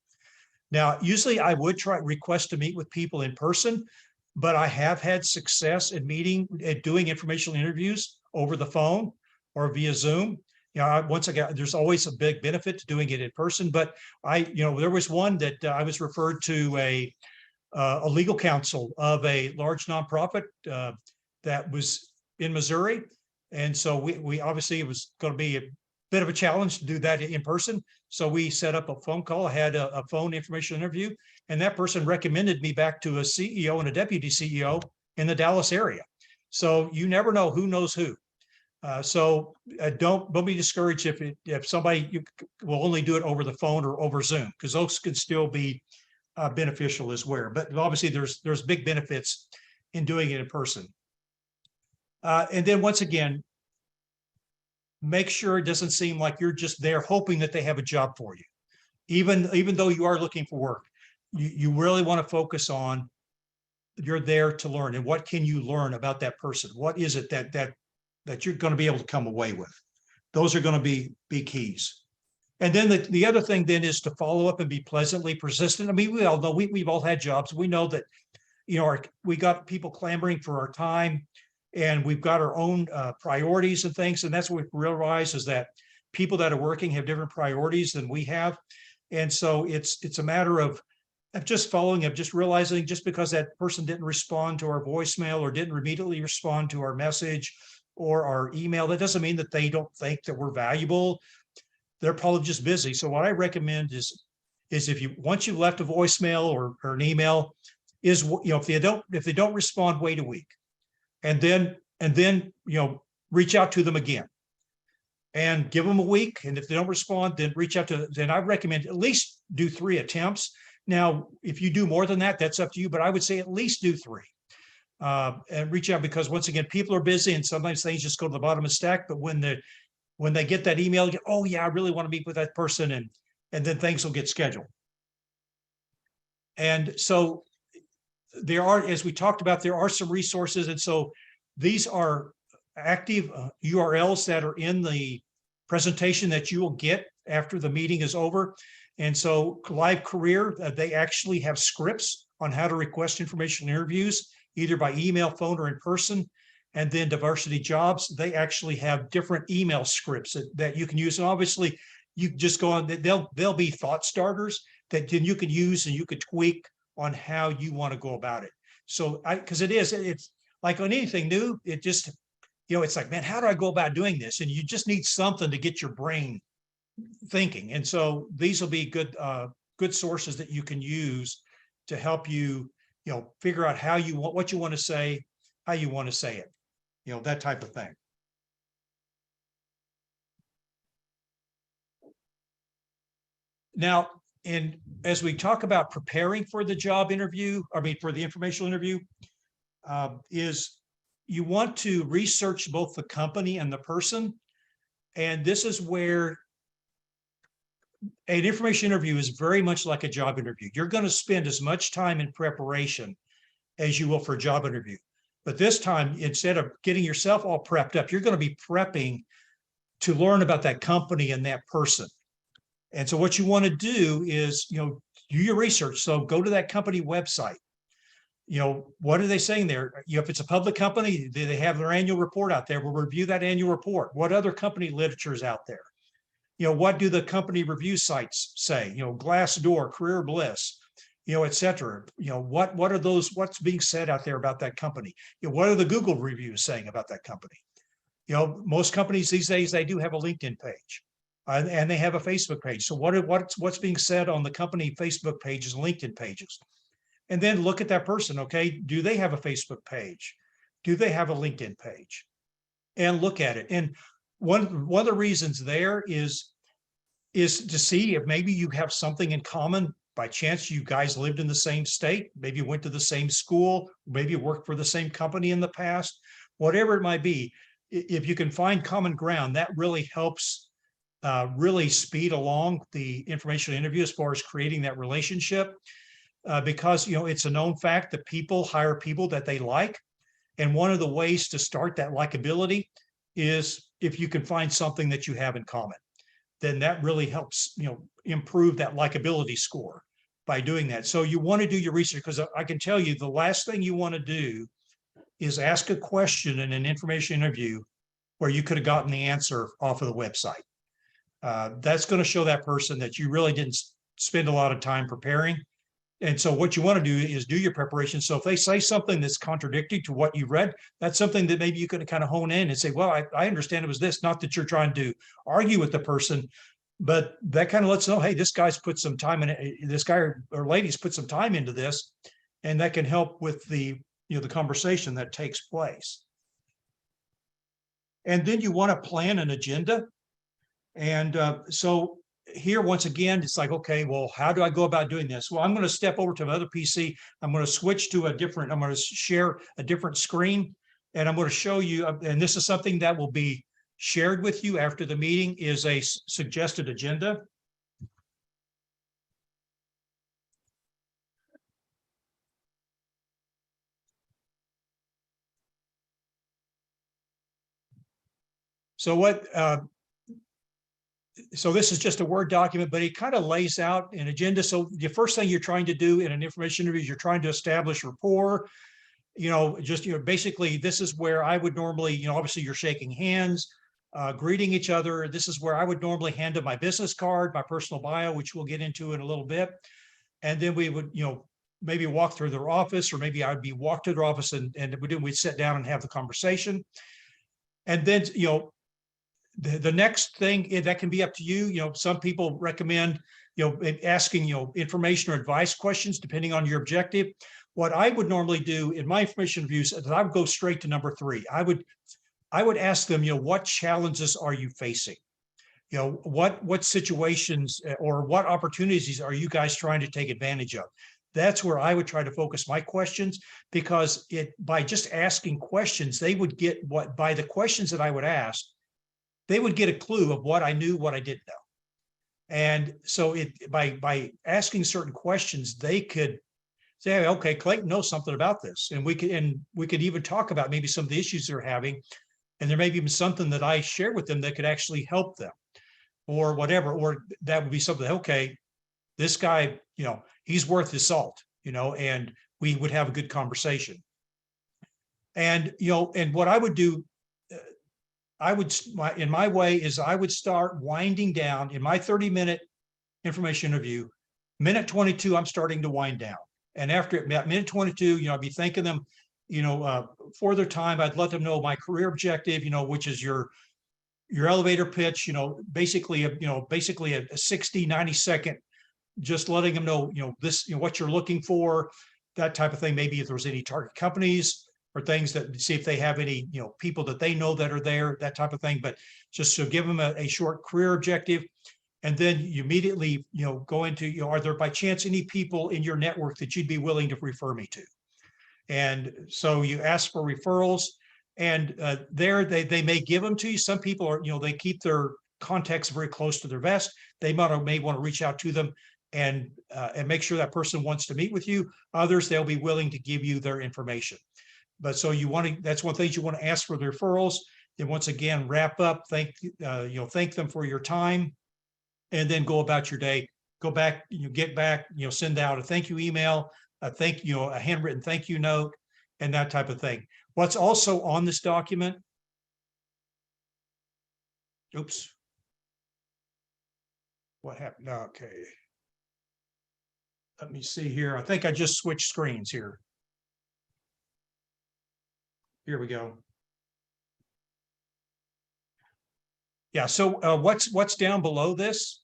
Now, usually I would request to meet with people in person, but I have had success in doing informational interviews over the phone or via Zoom. Once again, there's always a big benefit to doing it in person. But there was one that I was referred to a legal counsel of a large nonprofit that was in Missouri. And so we obviously, it was going to be a bit of a challenge to do that in person. So we set up a phone call. I had a phone information interview, and that person recommended me back to a CEO and a deputy CEO in the Dallas area. So you never know who knows who. So don't be discouraged if somebody you will only do it over the phone or over Zoom, because those can still be beneficial as well. But obviously there's big benefits in doing it in person. And then once again, make sure it doesn't seem like you're just there hoping that they have a job for you. Even though you are looking for work, you really want to focus on you're there to learn, and what can you learn about that person? What is it that you're going to be able to come away with? Those are going to be keys. And then the other thing then is to follow up and be pleasantly persistent. I mean, we all know we've all had jobs. We know that, we got people clamoring for our time, and we've got our own priorities and things. And that's what we realize, is that people that are working have different priorities than we have. And so it's a matter of just following up, just realizing just because that person didn't respond to our voicemail or didn't immediately respond to our message or our email, that doesn't mean that they don't think that we're valuable. They're probably just busy. So what I recommend is once you've left a voicemail or an email, is if they don't respond, wait a week, and then reach out to them again and give them a week. And if they don't respond, then reach out to, then I recommend at least do 3 attempts. Now, if you do more than that, that's up to you, but I would say at least do 3 and reach out, because once again, people are busy and sometimes things just go to the bottom of the stack. But when they get that email, oh yeah, I really want to meet with that person, and then things will get scheduled. And so there are, as we talked about, there are some resources. And so these are active URLs that are in the presentation that you will get after the meeting is over. And so Live Career, they actually have scripts on how to request information interviews, either by email, phone, or in person. And then Diversity Jobs, they actually have different email scripts that you can use. And obviously you just go on, they'll be thought starters that then you can use and you could tweak on how you want to go about it. So because it's like on anything new, it just, it's like, man, how do I go about doing this? And you just need something to get your brain thinking. And so these will be good sources that you can use to help you, figure out what you want to say, how you want to say it, that type of thing. Now, and as we talk about preparing for the job interview, for the informational interview, is you want to research both the company and the person. And this is where an information interview is very much like a job interview. You're going to spend as much time in preparation as you will for a job interview. But this time, instead of getting yourself all prepped up, you're going to be prepping to learn about that company and that person. And so what you want to do is, do your research. So go to that company website. What are they saying there? If it's a public company, they have their annual report out there. We'll review that annual report. What other company literature is out there? What do the company review sites say? Glassdoor, Career Bliss, et cetera. What are those, what's being said out there about that company? What are the Google reviews saying about that company? Most companies these days, they do have a LinkedIn page. And they have a Facebook page. So what's being said on the company Facebook pages and LinkedIn pages? And then look at that person. Okay, do they have a Facebook page? Do they have a LinkedIn page? And look at it. And one of the reasons there is to see if maybe you have something in common. By chance, you guys lived in the same state. Maybe you went to the same school. Maybe you worked for the same company in the past. Whatever it might be, if you can find common ground, that really helps really speed along the informational interview as far as creating that relationship, because it's a known fact that people hire people that they like, and one of the ways to start that likability is if you can find something that you have in common. Then that really helps improve that likability score by doing that. So you want to do your research, because I can tell you the last thing you want to do is ask a question in an information interview where you could have gotten the answer off of the website. That's going to show that person that you really didn't spend a lot of time preparing, And so what you want to do is do your preparation. So if they say something that's contradictory to what you read, that's something that maybe you could kind of hone in and say, well, I understand it was this, not that you're trying to argue with the person, but that kind of lets them know, hey, this guy's put some time in it. This guy or lady's put some time into this, and that can help with the, the conversation that takes place. And then you want to plan an agenda. And so here, once again, it's like, okay, well, how do I go about doing this? Well, I'm going to step over to another PC. I'm going to switch to I'm going to share a different screen, and I'm going to show you, and this is something that will be shared with you after the meeting, is a suggested agenda. So so this is just a Word document, but it kind of lays out an agenda. So the first thing you're trying to do in an information interview is you're trying to establish rapport. Basically, this is where I would normally, obviously you're shaking hands, greeting each other. This is where I would normally hand them my business card, my personal bio, which we'll get into in a little bit. And then we would, maybe walk through their office, or maybe I'd be walked to their office and we'd sit down and have the conversation. And then, the next thing that can be up to you. Some people recommend, asking, information or advice questions, depending on your objective. What I would normally do in my information reviews is I would go straight to number 3. I would ask them, what challenges are you facing? What situations or what opportunities are you guys trying to take advantage of? That's where I would try to focus my questions, because by just asking questions, they would get by the questions that I would ask, they would get a clue of what I knew, what I didn't know. And so by asking certain questions, they could say, okay, Clayton knows something about this. And we could even talk about maybe some of the issues they're having. And there may be even something that I share with them that could actually help them, or whatever. Or that would be something, okay, this guy, he's worth his salt, and we would have a good conversation. And, and what I would do, in my way, is I would start winding down in my 30-minute information interview. Minute 22, I'm starting to wind down. And after minute 22, I'd be thanking them, for their time. I'd let them know my career objective, which is your elevator pitch, basically a 60, 90 second, just letting them know, this, what you're looking for, that type of thing. Maybe if there's any target companies or things, that see if they have any, people that they know that are there, that type of thing. But just to give them a short career objective. And then you immediately, go into, are there by chance any people in your network that you'd be willing to refer me to? And so you ask for referrals, and they may give them to you. Some people are, they keep their contacts very close to their vest. They may want to reach out to them and make sure that person wants to meet with you. Others, they'll be willing to give you their information. But so that's one thing you want to ask for the referrals. Then once again, wrap up, thank them for your time, and then go about your day. Go back, get back, send out a thank you email, a handwritten thank you note, and that type of thing. What's also on this document? Oops. What happened? Okay. Let me see here. I think I just switched screens here. Here we go. Yeah, so what's down below this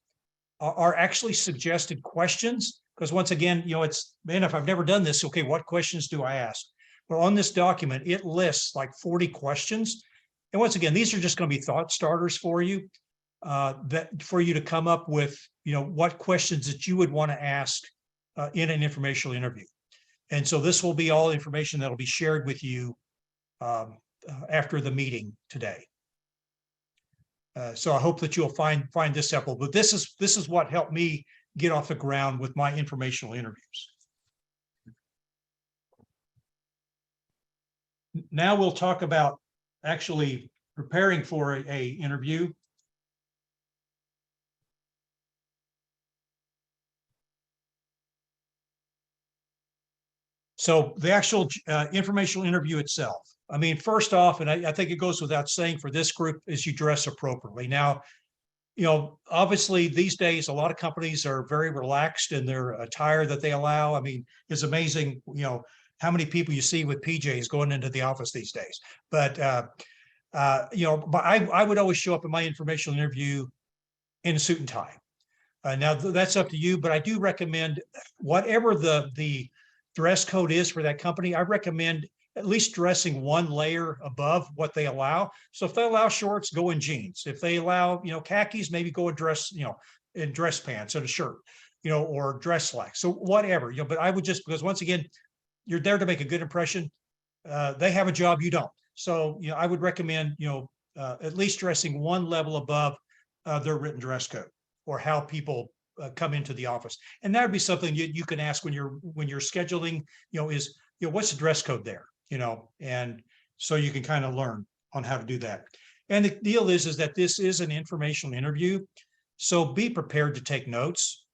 are actually suggested questions, because once again, man, if I've never done this, okay, what questions do I ask? Well, on this document, it lists like 40 questions. And once again, these are just going to be thought starters for you, for you to come up with, what questions that you would want to ask in an informational interview. And so this will be all information that will be shared with you after the meeting today. So I hope that you'll find this helpful. But this is what helped me get off the ground with my informational interviews. Now we'll talk about actually preparing for a interview. So the actual informational interview itself. I mean, first off, and I think it goes without saying for this group, is you dress appropriately. Now, obviously these days, a lot of companies are very relaxed in their attire that they allow. I mean, it's amazing, how many people you see with PJs going into the office these days. But, but I would always show up in my informational interview in a suit and tie. Now that's up to you, but I do recommend whatever the dress code is for that company, I recommend at least dressing one layer above what they allow. So if they allow shorts, go in jeans. If they allow, khakis, maybe go in dress, in dress pants and a shirt, or dress slacks. So whatever, but I would just, because once again, you're there to make a good impression. They have a job, you don't. So, I would recommend, at least dressing one level above their written dress code or how people come into the office. And that would be something you can ask when you're scheduling, what's the dress code there? And so you can kind of learn on how to do that. And the deal is that this is an informational interview. So be prepared to take notes.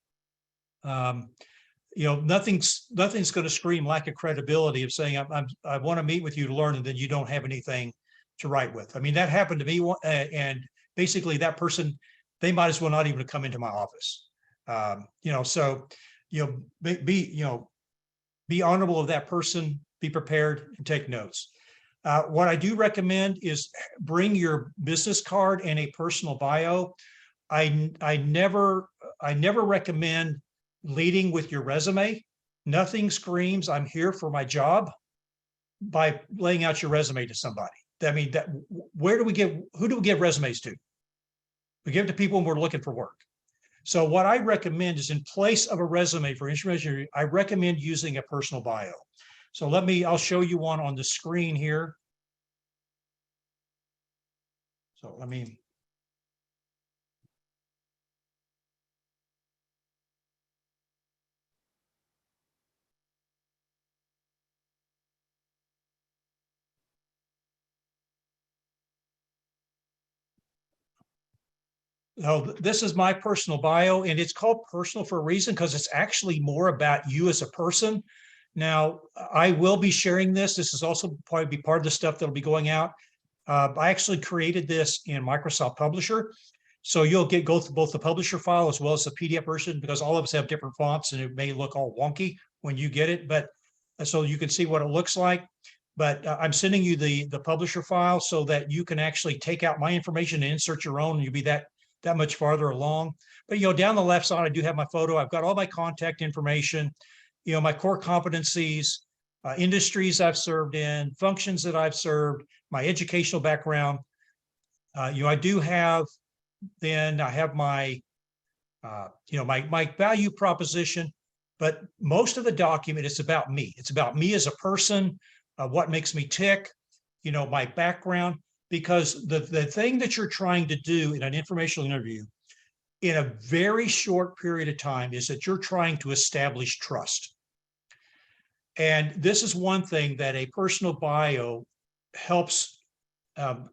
Nothing's going to scream lack of credibility of saying, I want to meet with you to learn, and then you don't have anything to write with. I mean, that happened to me. And basically that person, they might as well not even come into my office. So, be honorable of that person, be prepared and take notes. What I do recommend is bring your business card and a personal bio. I never recommend leading with your resume. Nothing screams I'm here for my job by laying out your resume to somebody. I mean, who do we give resumes to? We give it to people when we're looking for work. So what I recommend is, in place of a resume for information, I recommend using a personal bio. So I'll show you one on the screen here. So this is my personal bio, and it's called personal for a reason, because it's actually more about you as a person. Now, I will be sharing this. This is also probably be part of the stuff that'll be going out. I actually created this in Microsoft Publisher. So you'll go through both the publisher file as well as the PDF version, because all of us have different fonts and it may look all wonky when you get it, but so you can see what it looks like. But I'm sending you the publisher file so that you can actually take out my information and insert your own, and you'll be that much farther along. But, down the left side, I do have my photo. I've got all my contact information, my core competencies, industries I've served in, functions that I've served, my educational background. I do have, then I have my, my value proposition, but most of the document is about me. It's about me as a person, what makes me tick, my background, because the thing that you're trying to do in an informational interview in a very short period of time is that you're trying to establish trust. And this is one thing that a personal bio helps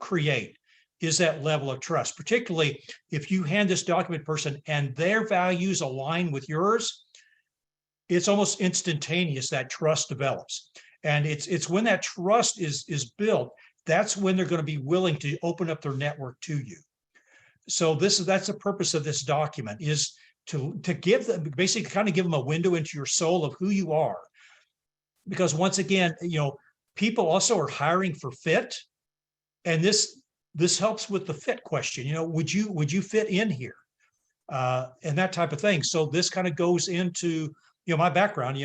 create, is that level of trust, particularly if you hand this document person and their values align with yours. It's almost instantaneous that trust develops. And it's when that trust is built, that's when they're going to be willing to open up their network to you. So that's the purpose of this document, is to give them, basically kind of give them a window into your soul of who you are. Because once again, people also are hiring for fit. And this helps with the fit question. Would you fit in here? And that type of thing. So this kind of goes into, my background.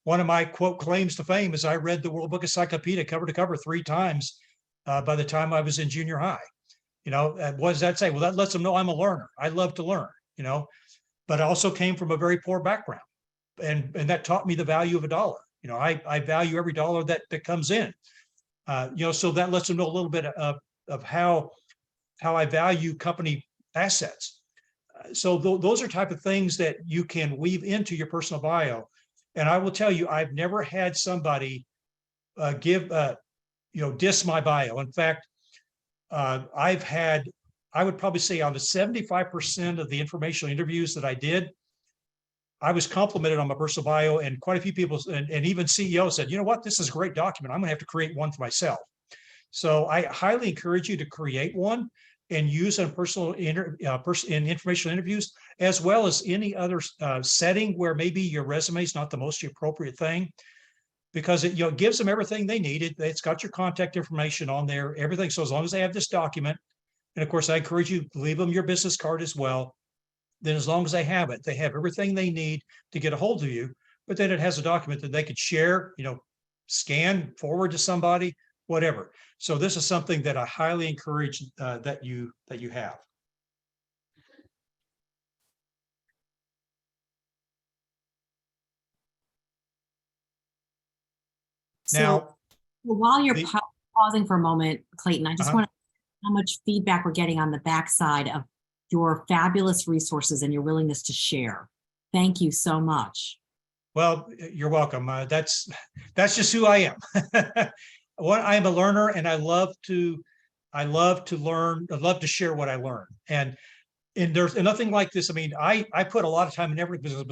One of my quote claims to fame is I read the World Book Encyclopedia cover to cover 3 times by the time I was in junior high. What does that say? Well, that lets them know I'm a learner. I love to learn, but I also came from a very poor background, and that taught me the value of a dollar. I value every dollar that comes in. So that lets them know a little bit of how I value company assets. So those are type of things that you can weave into your personal bio. And I will tell you, I've never had somebody diss my bio. In fact, I would probably say on the 75% of the informational interviews that I did, I was complimented on my personal bio, and quite a few people and even CEOs said, what, this is a great document. I'm gonna have to create one for myself. So I highly encourage you to create one. and use in in informational interviews, as well as any other setting where maybe your resume is not the most appropriate thing, because it gives them everything they need. It's got your contact information on there, everything. So as long as they have this document, and of course I encourage you to leave them your business card as well. Then as long as they have it, they have everything they need to get a hold of you. But then it has a document that they could share, scan, forward to somebody, whatever. So this is something that I highly encourage that you have. So Now, while you're pausing for a moment, Clayton, I just want to know how much feedback we're getting on the backside of your fabulous resources and your willingness to share. Thank you so much. Well, you're welcome. That's just who I am. I am a learner, and I love to learn. I love to share what I learn. And there's nothing like this. I mean, I put a lot of time in everything.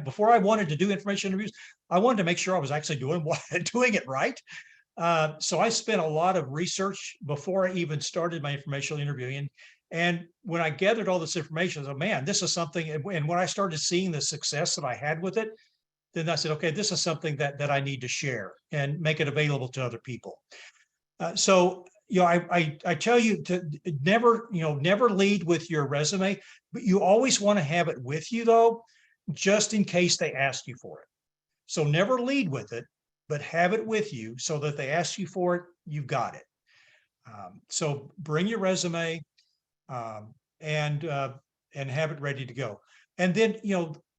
Before I wanted to do information interviews, I wanted to make sure I was actually doing it right. So I spent a lot of research before I even started my informational interviewing. And when I gathered all this information, I said, man, this is something. And when I started seeing the success that I had with it, then I said, okay, this is something that I need to share and make it available to other people. So I tell you to never lead with your resume, but you always want to have it with you though, just in case they ask you for it. So never lead with it, but have it with you so that they ask you for it, you've got it. So bring your resume and have it ready to go. And then,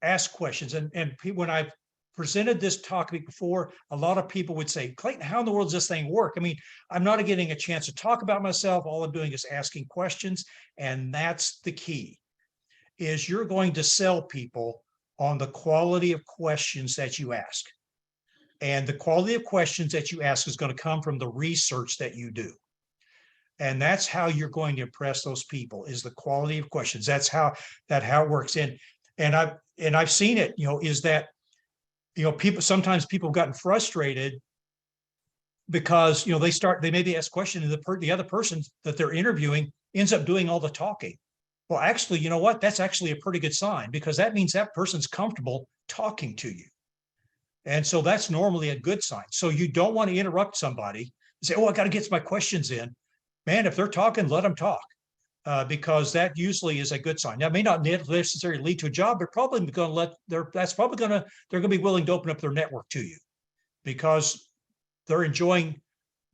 ask questions. And when I've presented this topic before, a lot of people would say, Clayton, how in the world does this thing work? I mean, I'm not getting a chance to talk about myself. All I'm doing is asking questions. And that's the key, is you're going to sell people on the quality of questions that you ask. And the quality of questions that you ask is going to come from the research that you do. And that's how you're going to impress those people, is the quality of questions. That's how it works. And I've seen it, is that, sometimes people have gotten frustrated because, they maybe ask questions and the other person that they're interviewing ends up doing all the talking. Well, actually, you know what? That's actually a pretty good sign, because that means that person's comfortable talking to you. And so that's normally a good sign. So you don't want to interrupt somebody and say, oh, I got to get my questions in. Man, if they're talking, let them talk, because that usually is a good sign. Now, it may not necessarily lead to a job, but probably they're going to be willing to open up their network to you, because they're enjoying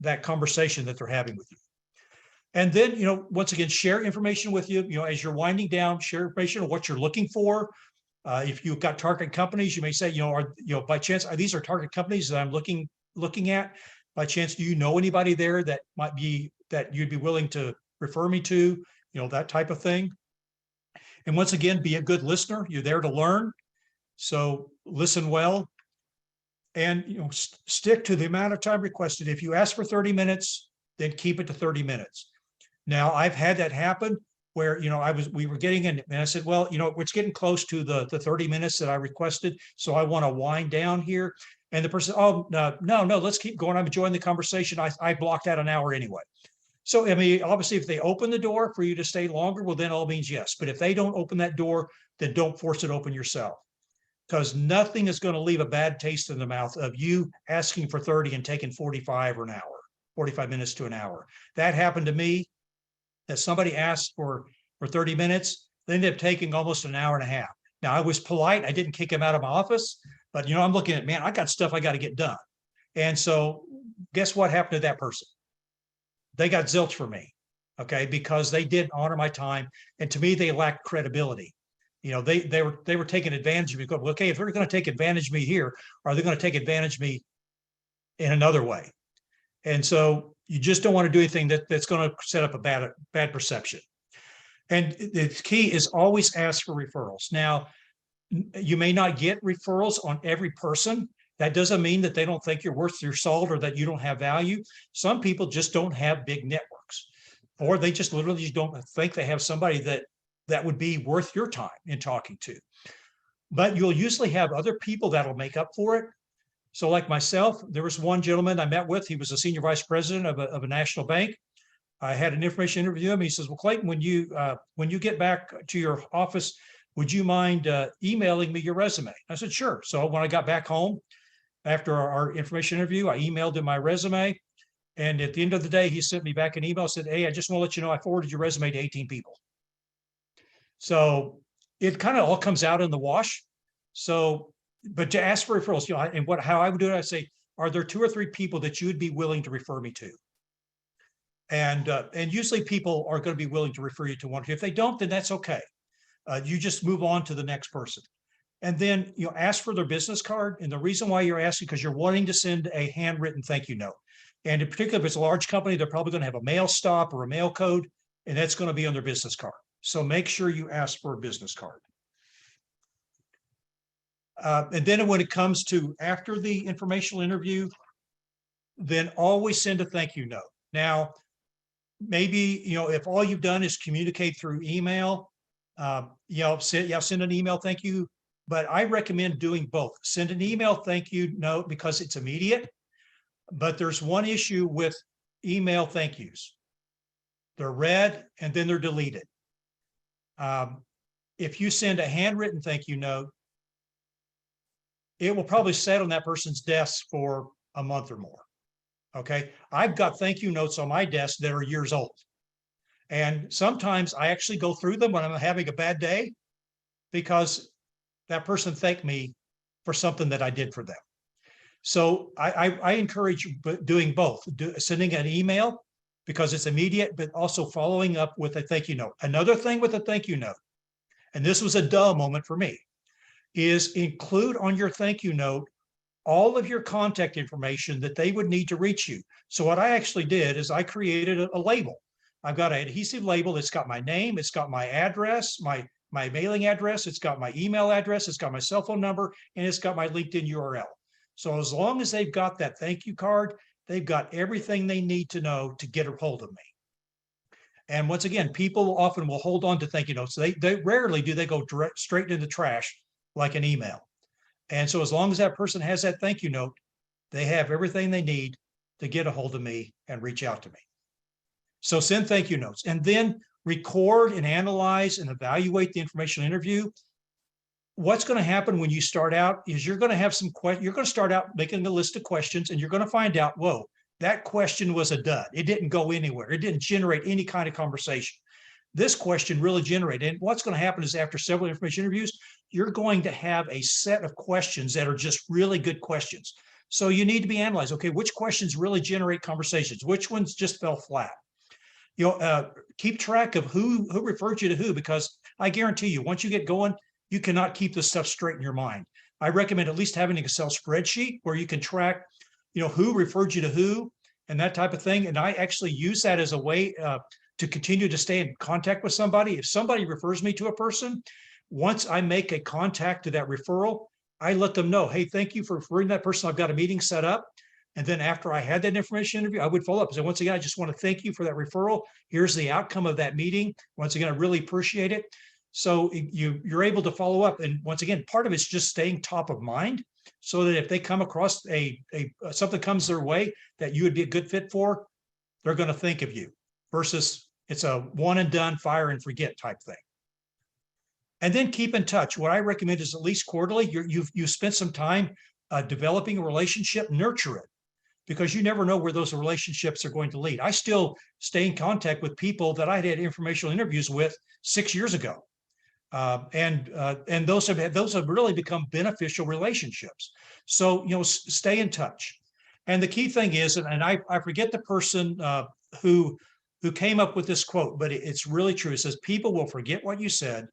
that conversation that they're having with you. And then, once again, share information with you. As you're winding down, share information on what you're looking for. If you've got target companies, you may say, by chance, these are target companies that I'm looking at. By chance, do you know anybody there that you'd be willing to refer me to, that type of thing. And once again, be a good listener. You're there to learn. So listen well, and, stick to the amount of time requested. If you ask for 30 minutes, then keep it to 30 minutes. Now, I've had that happen where, we were getting in, and I said, well, it's getting close to the 30 minutes that I requested. So I want to wind down here. And the person, oh, no, let's keep going. I'm enjoying the conversation. I blocked out an hour anyway. So, I mean, obviously, if they open the door for you to stay longer, well, then all means yes. But if they don't open that door, then don't force it open yourself, because nothing is going to leave a bad taste in the mouth of you asking for 30 and taking 45 or an hour, 45 minutes to an hour. That happened to me, that somebody asked for 30 minutes. They ended up taking almost an hour and a half. Now, I was polite. I didn't kick him out of my office, but, I'm looking at, man, I got stuff I got to get done. And so guess what happened to that person? They got zilch for me, okay, because they didn't honor my time. And to me, they lacked credibility. They were taking advantage of me. Okay, if they're going to take advantage of me here, are they going to take advantage of me in another way? And so you just don't want to do anything that's going to set up a bad perception. And the key is always ask for referrals. Now, you may not get referrals on every person. That doesn't mean that they don't think you're worth your salt or that you don't have value. Some people just don't have big networks, or they just literally don't think they have somebody that would be worth your time in talking to. But you'll usually have other people that'll make up for it. So like myself, there was one gentleman I met with. He was a senior vice president of a national bank. I had an information interview him. He says, well, Clayton, when you get back to your office, would you mind emailing me your resume? I said, sure. So when I got back home after our information interview, I emailed him my resume. And at the end of the day, he sent me back an email, said, hey, I just want to let you know I forwarded your resume to 18 people. So it kind of all comes out in the wash. So, but to ask for referrals, and how I would do it, I say, are there 2 or 3 people that you would be willing to refer me to? And usually people are going to be willing to refer you to one. If they don't, then that's okay. You just move on to the next person. And then ask for their business card. And the reason why you're asking, because you're wanting to send a handwritten thank you note. And in particular, if it's a large company, they're probably going to have a mail stop or a mail code, and that's going to be on their business card. So make sure you ask for a business card. And then when it comes to after the informational interview, then always send a thank you note. Now, maybe, if all you've done is communicate through email, send an email thank you, but I recommend doing both. Send an email thank you note because it's immediate, but there's one issue with email thank yous. They're read and then they're deleted. If you send a handwritten thank you note, it will probably sit on that person's desk for a month or more. Okay. I've got thank you notes on my desk that are years old. And sometimes I actually go through them when I'm having a bad day because that person thanked me for something that I did for them. So I encourage doing both, sending an email because it's immediate, but also following up with a thank you note. Another thing with a thank you note, and this was a duh moment for me, is include on your thank you note all of your contact information that they would need to reach you. So what I actually did is I created a label. I've got an adhesive label that's got my name, it's got my address, my mailing address, it's got my email address, it's got my cell phone number, and it's got my LinkedIn URL. So as long as they've got that thank you card, they've got everything they need to know to get a hold of me. And once again, people often will hold on to thank you notes. They rarely do they go straight into the trash like an email. And so as long as that person has that thank you note, they have everything they need to get a hold of me and reach out to me. So send thank you notes and then record and analyze and evaluate the informational interview. What's going to happen when you start out is you're going to have you're going to start out making a list of questions and you're going to find out, whoa, that question was a dud. It didn't go anywhere. It didn't generate any kind of conversation. This question really generated. And what's going to happen is after several information interviews, you're going to have a set of questions that are just really good questions. So you need to be analyzed. Okay, which questions really generate conversations? Which ones just fell flat? Keep track of who referred you to who, because I guarantee you, once you get going, you cannot keep this stuff straight in your mind. I recommend at least having an Excel spreadsheet where you can track, who referred you to who and that type of thing. And I actually use that as a way to continue to stay in contact with somebody. If somebody refers me to a person, once I make a contact to that referral, I let them know, hey, thank you for referring that person. I've got a meeting set up. And then after I had that information interview, I would follow up and say, once again, I just want to thank you for that referral. Here's the outcome of that meeting. Once again, I really appreciate it. So you're able to follow up. And once again, part of it's just staying top of mind so that if they come across something comes their way that you would be a good fit for, they're going to think of you versus it's a one and done, fire and forget type thing. And then keep in touch. What I recommend is at least quarterly. You've spent some time developing a relationship, nurture it, because you never know where those relationships are going to lead. I still stay in contact with people that I had informational interviews with 6 years ago. And those have really become beneficial relationships. So, stay in touch. And the key thing is, and I forget the person who came up with this quote, but it's really true. It says, people will forget what you said,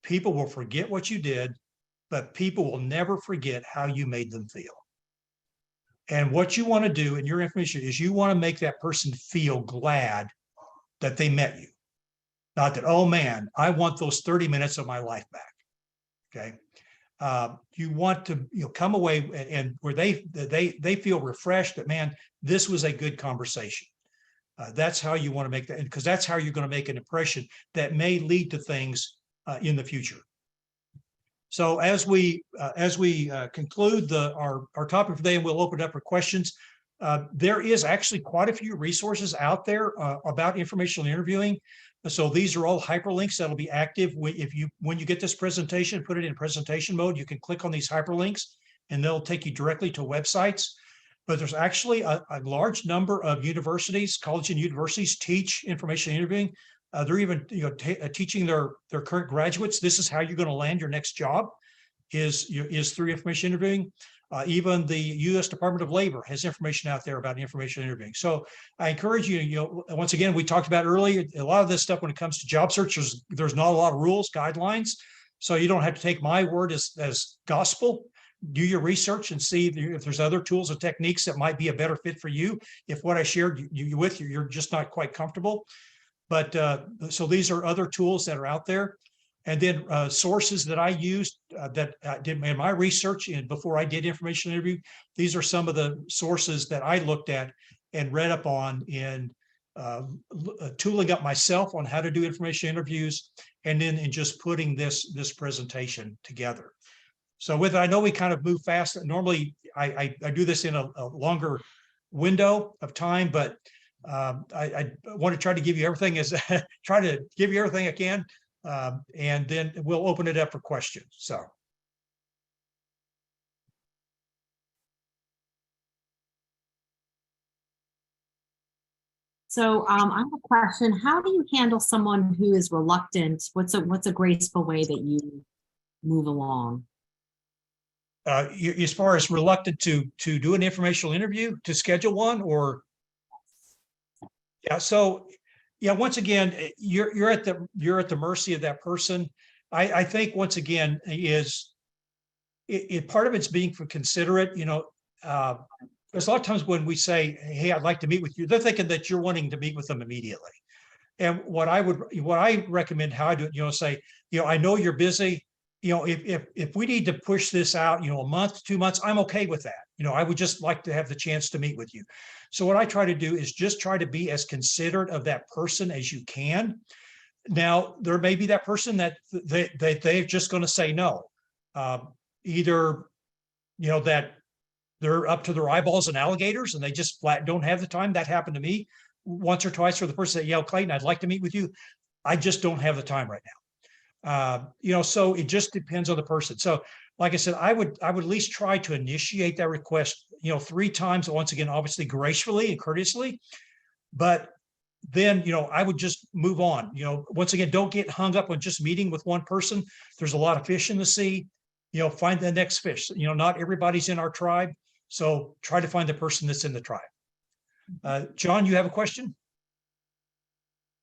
people will forget what you did, but people will never forget how you made them feel. And what you want to do in your information is you want to make that person feel glad that they met you. Not that, oh man, I want those 30 minutes of my life back. Okay. You want to come away and where they feel refreshed that, man, this was a good conversation. That's how you want to make that, because that's how you're going to make an impression that may lead to things in the future. So as we conclude our topic today, and we'll open it up for questions, There is actually quite a few resources out there about informational interviewing. So these are all hyperlinks that'll be active. When you get this presentation, put it in presentation mode, you can click on these hyperlinks and they'll take you directly to websites. But there's actually a large number of universities, college and universities teach information interviewing. They're even teaching their current graduates. This is how you're going to land your next job is through information interviewing. Even the U.S. Department of Labor has information out there about information interviewing. So I encourage you, once again, we talked about earlier, a lot of this stuff when it comes to job search, there's not a lot of rules, guidelines. So you don't have to take my word as gospel. Do your research and see if there's other tools or techniques that might be a better fit for you. If what I shared you're just not quite comfortable. But so these are other tools that are out there. And then sources that I used that I did in my research and before I did information interview, these are some of the sources that I looked at and read up on in tooling up myself on how to do information interviews, and then in just putting this presentation together. So with it, I know we kind of move fast. Normally I do this in a longer window of time, but I want to try to give you everything I can. And then we'll open it up for questions. So I have a question. How do you handle someone who is reluctant? What's a graceful way that you move along? As far as reluctant to do an informational interview, to schedule one, or yeah. So yeah, once again, you're at the mercy of that person. I think once again is part of it's being considerate. There's a lot of times when we say, "Hey, I'd like to meet with you," they're thinking that you're wanting to meet with them immediately. And what I recommend how I do it, say, I know you're busy. If we need to push this out, a month, 2 months, I'm okay with that. I would just like to have the chance to meet with you. So what I try to do is just try to be as considerate of that person as you can. Now, there may be that person that they're just going to say no. Either, that they're up to their eyeballs in alligators and they just flat don't have the time. That happened to me once or twice, for the person that, Clayton, I'd like to meet with you. I just don't have the time right now. So it just depends on the person. So like I said, I would at least try to initiate that request, 3 times, once again, obviously gracefully and courteously, but then, I would just move on. Once again, don't get hung up on just meeting with one person. There's a lot of fish in the sea, find the next fish. Not everybody's in our tribe. So try to find the person that's in the tribe. John, you have a question?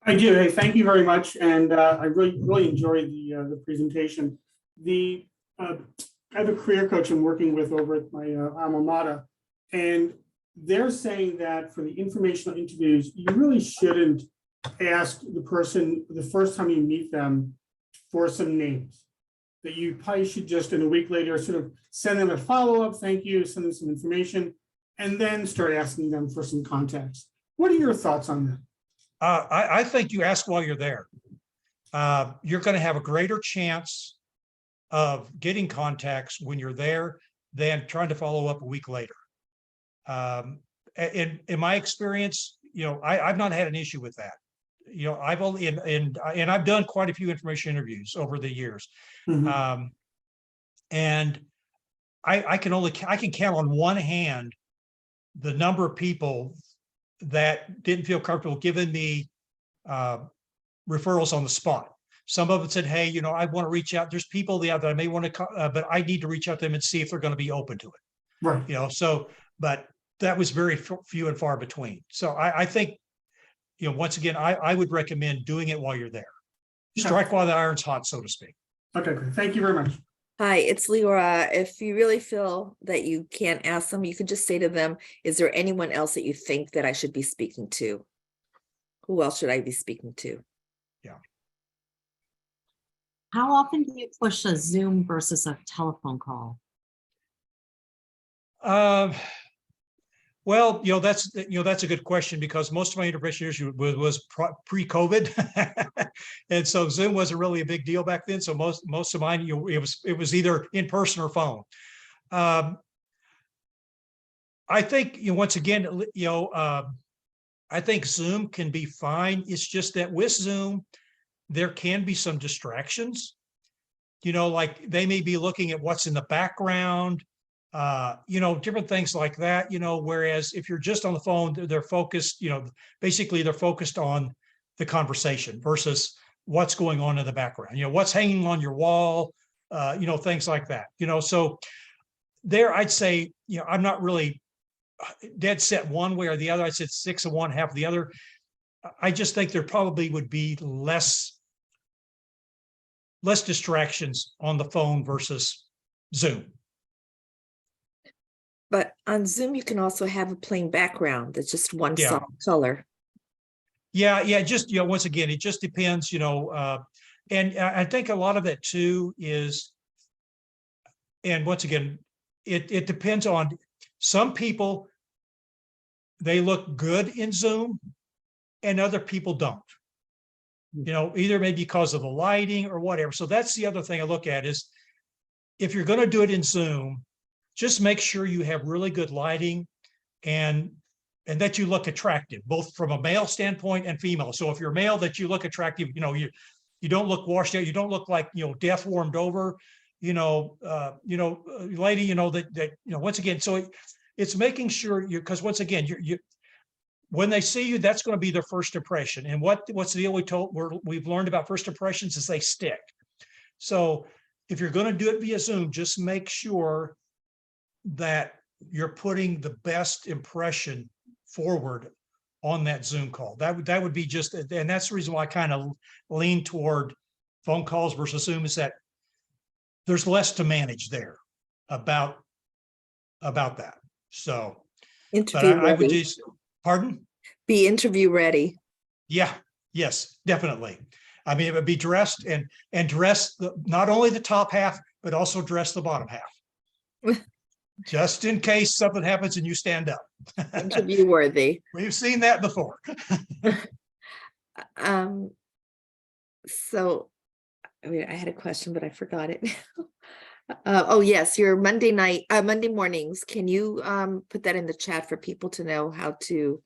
I do. Hey, thank you very much, and I really enjoyed the presentation. I have a career coach I'm working with over at my alma mater, and they're saying that for the informational interviews, you really shouldn't ask the person the first time you meet them for some names. That you probably should just, in a week later, sort of send them a follow-up, thank you, send them some information, and then start asking them for some context. What are your thoughts on that? I think you ask while you're there. You're going to have a greater chance of getting contacts when you're there than trying to follow up a week later. In my experience, I've not had an issue with that. I've only and I've done quite a few information interviews over the years, mm-hmm. And I can count on one hand the number of people that didn't feel comfortable giving me referrals on the spot. Some of them said, "Hey, I want to reach out. There's people that I may want to, but I need to reach out to them and see if they're going to be open to it." Right. But that was very few and far between. So I think, once again, I would recommend doing it while you're there. Strike while the iron's hot, so to speak. Okay, great. Thank you very much. Hi, it's Leora. If you really feel that you can't ask them, you could just say to them, is there anyone else that you think that I should be speaking to? Who else should I be speaking to? Yeah. How often do you push a Zoom versus a telephone call? Well, that's a good question, because most of my information was pre-COVID, and so Zoom wasn't really a big deal back then. So most of mine, it was either in person or phone. I think, once again, I think Zoom can be fine. It's just that with Zoom, there can be some distractions. Like they may be looking at what's in the background, different things like that, whereas if you're just on the phone, they're focused, basically they're focused on the conversation versus what's going on in the background, what's hanging on your wall, things like that, so there I'd say, I'm not really dead set one way or the other. I said 6 of one, half of the other. I just think there probably would be less distractions on the phone versus Zoom. But on Zoom, you can also have a plain background that's just one Yeah. solid color. Yeah. Just, once again, it just depends, and I think a lot of it too is, and once again, it depends on some people, they look good in Zoom and other people don't. Either maybe because of the lighting or whatever. So that's the other thing I look at is if you're going to do it in Zoom, just make sure you have really good lighting and that you look attractive, both from a male standpoint and female. So if you're male, that you look attractive, you don't look washed out, you don't look like, death warmed over, lady, that once again, so it's making sure because once again, you when they see you, that's going to be their first impression. And what's the deal we've learned about first impressions is they stick. So if you're going to do it via Zoom, just make sure that you're putting the best impression forward on that Zoom call. That would be just, and that's the reason why I kind of lean toward phone calls versus Zoom is that there's less to manage there about that. So, but Interview I would ready. just, pardon? Be interview ready. Yeah, yes, definitely. I mean, it would be dressed and dress not only the top half, but also dress the bottom half. Just in case something happens and you stand up. Interview worthy. We've seen that before. So, I mean, I had a question, but I forgot it. Oh, yes, your Monday mornings. Can you put that in the chat for people to know how to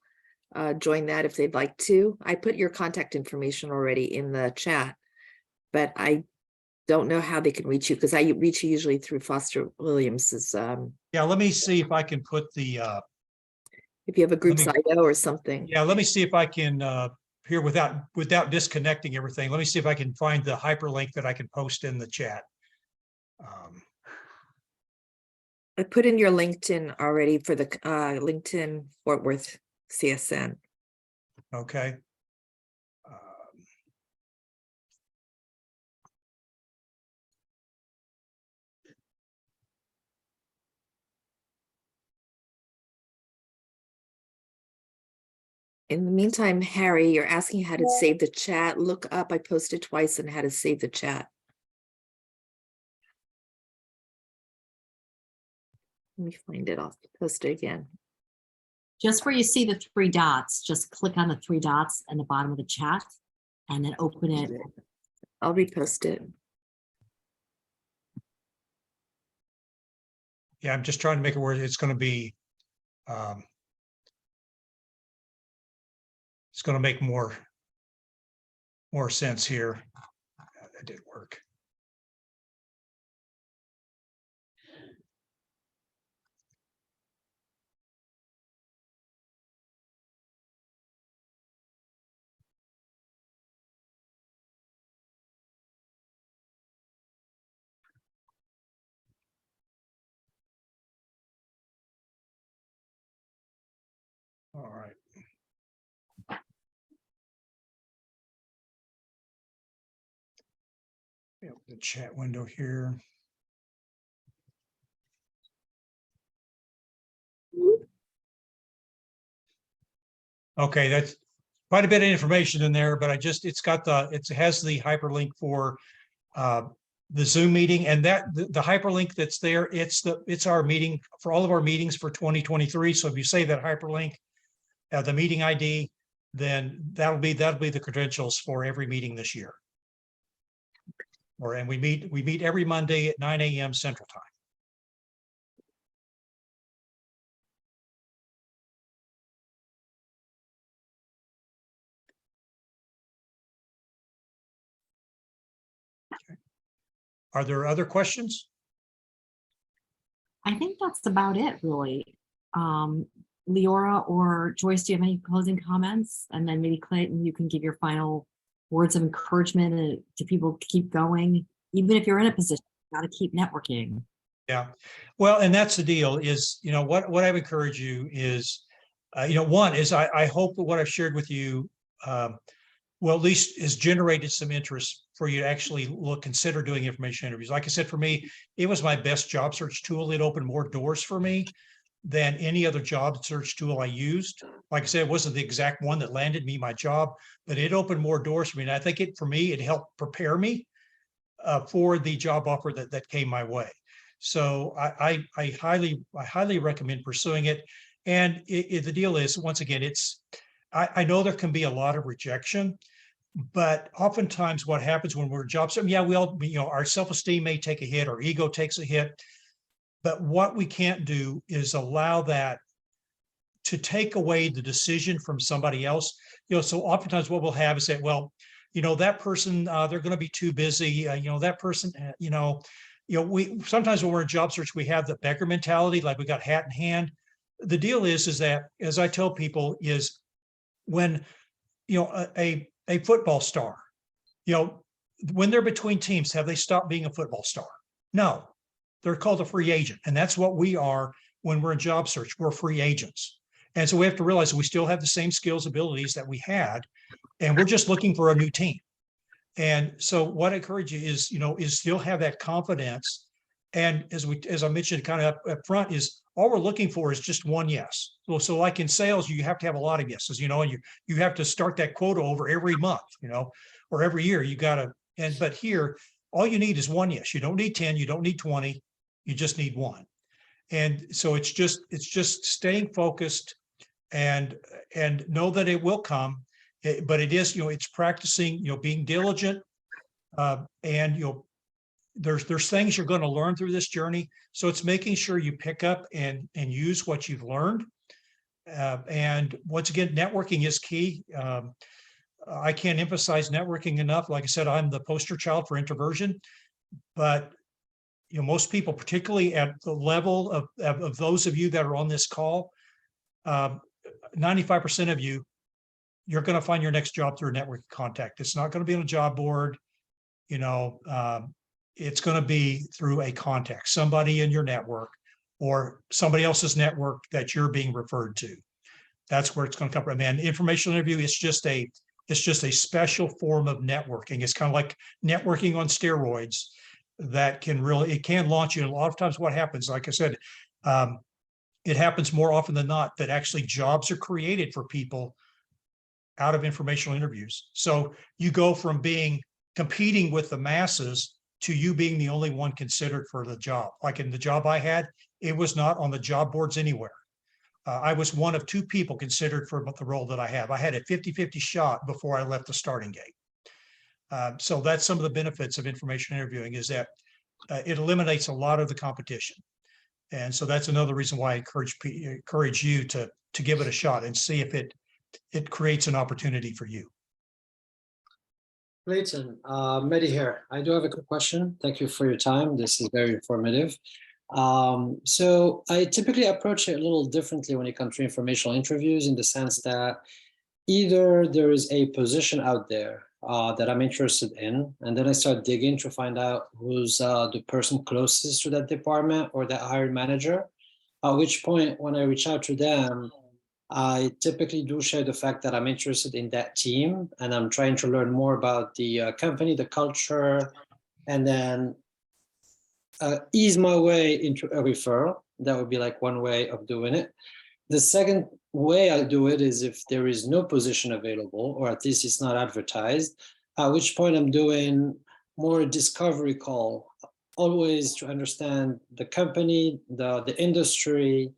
join that if they'd like to? I put your contact information already in the chat, but I don't know how they can reach you because I reach you usually through Foster Williams's. Yeah, let me see if I can put the If you have a group me- IO or something. yeah, let me see if I can here without disconnecting everything. Let me see if I can find the hyperlink that I can post in the chat. I put in your LinkedIn already for the LinkedIn Fort Worth CSN. Okay. In the meantime, Harry, you're asking how to save the chat. Look up, I posted twice on how to save the chat. Let me find it. I'll post it again. Just where you see the 3 dots, just click on the 3 dots in the bottom of the chat and then open it. I'll repost it. Yeah, I'm just trying to make it where it's going to be. It's going to make more sense here. That didn't work. All right. The chat window here. Okay, that's quite a bit of information in there, but it has the hyperlink for the Zoom meeting, and that the hyperlink that's there, it's our meeting for all of our meetings for 2023. So if you say that hyperlink, the meeting ID, then that'll be the credentials for every meeting this year. And we meet every Monday at 9 a.m. Central Time. Are there other questions? I think that's about it, really. Leora or Joyce, do you have any closing comments? And then maybe Clayton, you can give your final words of encouragement to people to keep going, even if you're in a position, you got to keep networking. Yeah, well, and that's the deal is, what I would encourage you is, one is I hope that what I've shared with you, well, at least has generated some interest for you to actually consider doing information interviews. Like I said, for me, it was my best job search tool. It opened more doors for me than any other job search tool I used. Like I said, it wasn't the exact one that landed me my job, but it opened more doors for me. And I think for me, it helped prepare me for the job offer that came my way. So I highly recommend pursuing it. And the deal is, once again, I know there can be a lot of rejection, but oftentimes what happens when we're in job search, yeah, we all, our self-esteem may take a hit, our ego takes a hit, but what we can't do is allow that to take away the decision from somebody else. So oftentimes what we'll have is say, well, that person, they're going to be too busy. That person, we sometimes when we're in job search, we have the beggar mentality, like we got hat in hand. The deal is that, as I tell people, is when, a football star, when they're between teams, have they stopped being a football star? No, they're called a free agent. And that's what we are when we're in job search. We're free agents. And so we have to realize that we still have the same skills, abilities that we had, and we're just looking for a new team. And so what I encourage you is, is still have that confidence. And as I mentioned kind of up front, is all we're looking for is just one yes. So like in sales, you have to have a lot of yeses, and you have to start that quota over every month, or every year. You got to, but here, all you need is one yes. You don't need 10, you don't need 20, you just need one. And so it's just staying focused and know that it will come. But it is, it's practicing, being diligent, and there's things you're going to learn through this journey. So it's making sure you pick up and use what you've learned. And once again, networking is key. I can't emphasize networking enough. Like I said, I'm the poster child for introversion, but most people, particularly at the level of those of you that are on this call, 95% of you, you're going to find your next job through a network contact. It's not going to be on a job board. It's going to be through a contact, somebody in your network or somebody else's network that you're being referred to. That's where it's going to come from. And informational interview is just a special form of networking. It's kind of like networking on steroids that can launch you. And a lot of times what happens, like I said, it happens more often than not that actually jobs are created for people out of informational interviews. So you go from competing with the masses to you being the only one considered for the job. Like in the job I had, it was not on the job boards anywhere. I was one of 2 people considered for the role that I have. I had a 50-50 shot before I left the starting gate. So that's some of the benefits of information interviewing, is that it eliminates a lot of the competition. And so that's another reason why I encourage you to give it a shot and see if it creates an opportunity for you. Clayton, Mehdi here. I do have a quick question. Thank you for your time. This is very informative. So I typically approach it a little differently when it comes to informational interviews, in the sense that either there is a position out there that I'm interested in, and then I start digging to find out who's the person closest to that department or that hiring manager, at which point when I reach out to them, I typically do share the fact that I'm interested in that team and I'm trying to learn more about the company, the culture, and then ease my way into a referral. That would be like one way of doing it. The second way I do it is if there is no position available, or at least it's not advertised, at which point I'm doing more discovery call, always to understand the company, the industry,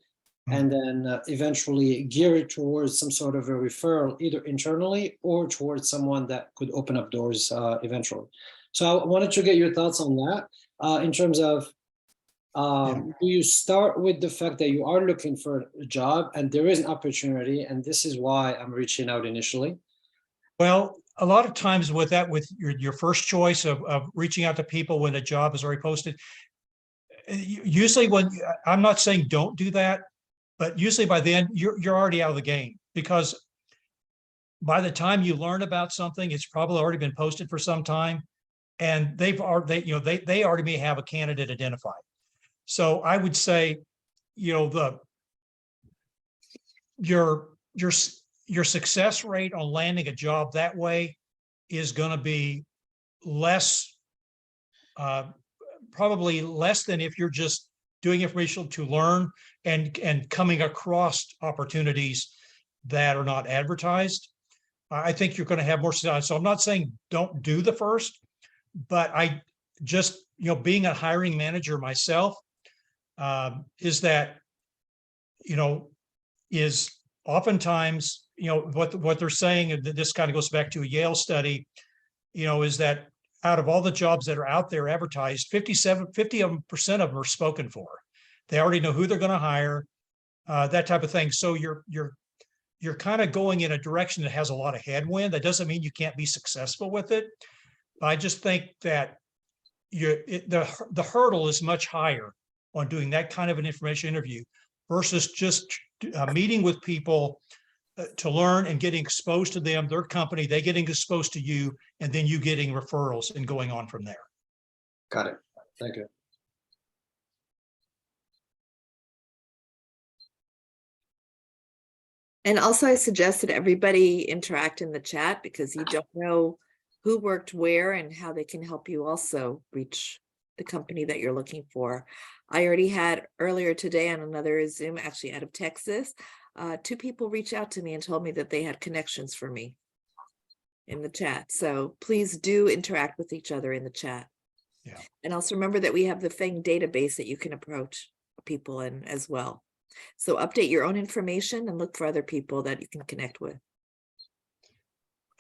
and then eventually gear it towards some sort of a referral, either internally or towards someone that could open up doors eventually. So I wanted to get your thoughts on that in terms of, do you start with the fact that you are looking for a job and there is an opportunity, and this is why I'm reaching out initially? Well, a lot of times with that, with your first choice of reaching out to people when a job is already posted, usually when, I'm not saying don't do that, but usually by then you're already out of the game, because by the time you learn about something, it's probably already been posted for some time, and they already may have a candidate identified. So I would say, your success rate on landing a job that way is going to be less, probably less than if you're just doing information to learn and coming across opportunities that are not advertised. I think you're going to have more success. So I'm not saying don't do the first, but I just, being a hiring manager myself, is that, is oftentimes, what they're saying, and this kind of goes back to a Yale study, is that out of all the jobs that are out there advertised, 50% of them are spoken for. They already know who they're going to hire, that type of thing. So you're kind of going in a direction that has a lot of headwind. That doesn't mean you can't be successful with it. I just think that the hurdle is much higher on doing that kind of an information interview versus just meeting with people to learn and getting exposed to them, their company, they getting exposed to you, and then you getting referrals and going on from there. Got it. Thank you. And also I suggested everybody interact in the chat, because you don't know who worked where and how they can help you also reach the company that you're looking for. I already had earlier today on another Zoom, actually out of Texas, 2 people reach out to me and told me that they had connections for me in the chat. So please do interact with each other in the chat. Yeah. And also remember that we have the FEI database that you can approach people in as well. So update your own information and look for other people that you can connect with.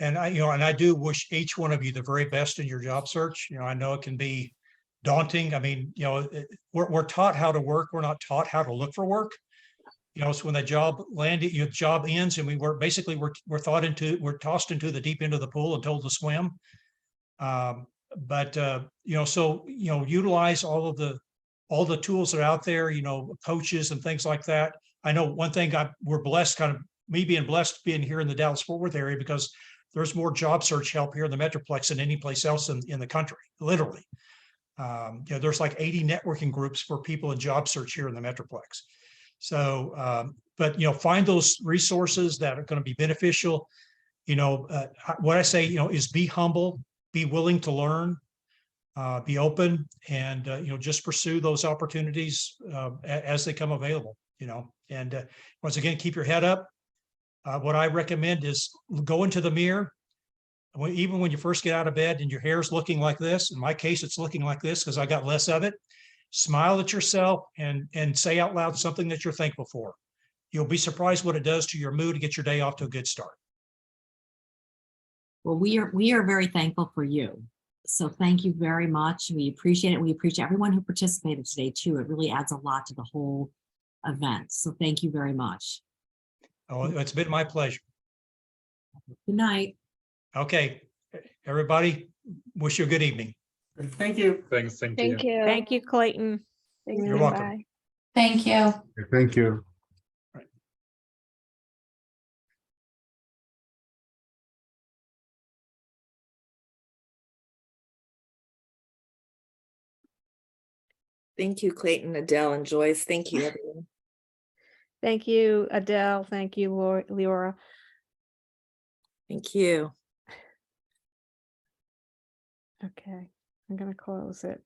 And I do wish each one of you the very best in your job search. I know it can be daunting. I mean, we're taught how to work. We're not taught how to look for work. So when the job landed, your job ends, and we're tossed into the deep end of the pool and told to swim. Utilize all the tools that are out there, coaches and things like that. I know one thing we're blessed, kind of me being blessed being here in the Dallas Fort Worth area, because there's more job search help here in the Metroplex than any place else in the country, literally. There's like 80 networking groups for people in job search here in the Metroplex. So, find those resources that are going to be beneficial. What I say, is be humble, be willing to learn, be open, and, just pursue those opportunities as they come available, and once again, keep your head up. What I recommend is go into the mirror. Even when you first get out of bed and your hair's looking like this, in my case, it's looking like this because I got less of it. Smile at yourself and say out loud something that you're thankful for. You'll be surprised what it does to your mood to get your day off to a good start. Well, we are very thankful for you. So thank you very much. We appreciate it. We appreciate everyone who participated today too. It really adds a lot to the whole event. So thank you very much. Oh, it's been my pleasure. Good night. Okay, everybody, wish you a good evening. Thank you. Thanks. Thank Thank you. Thank you, Clayton. You're welcome. Bye. Thank you. Thank you. Thank you, Clayton, Adele, and Joyce. Thank you, everyone. Thank you, Adele. Thank you, Leora. Thank you. Okay, I'm going to close it.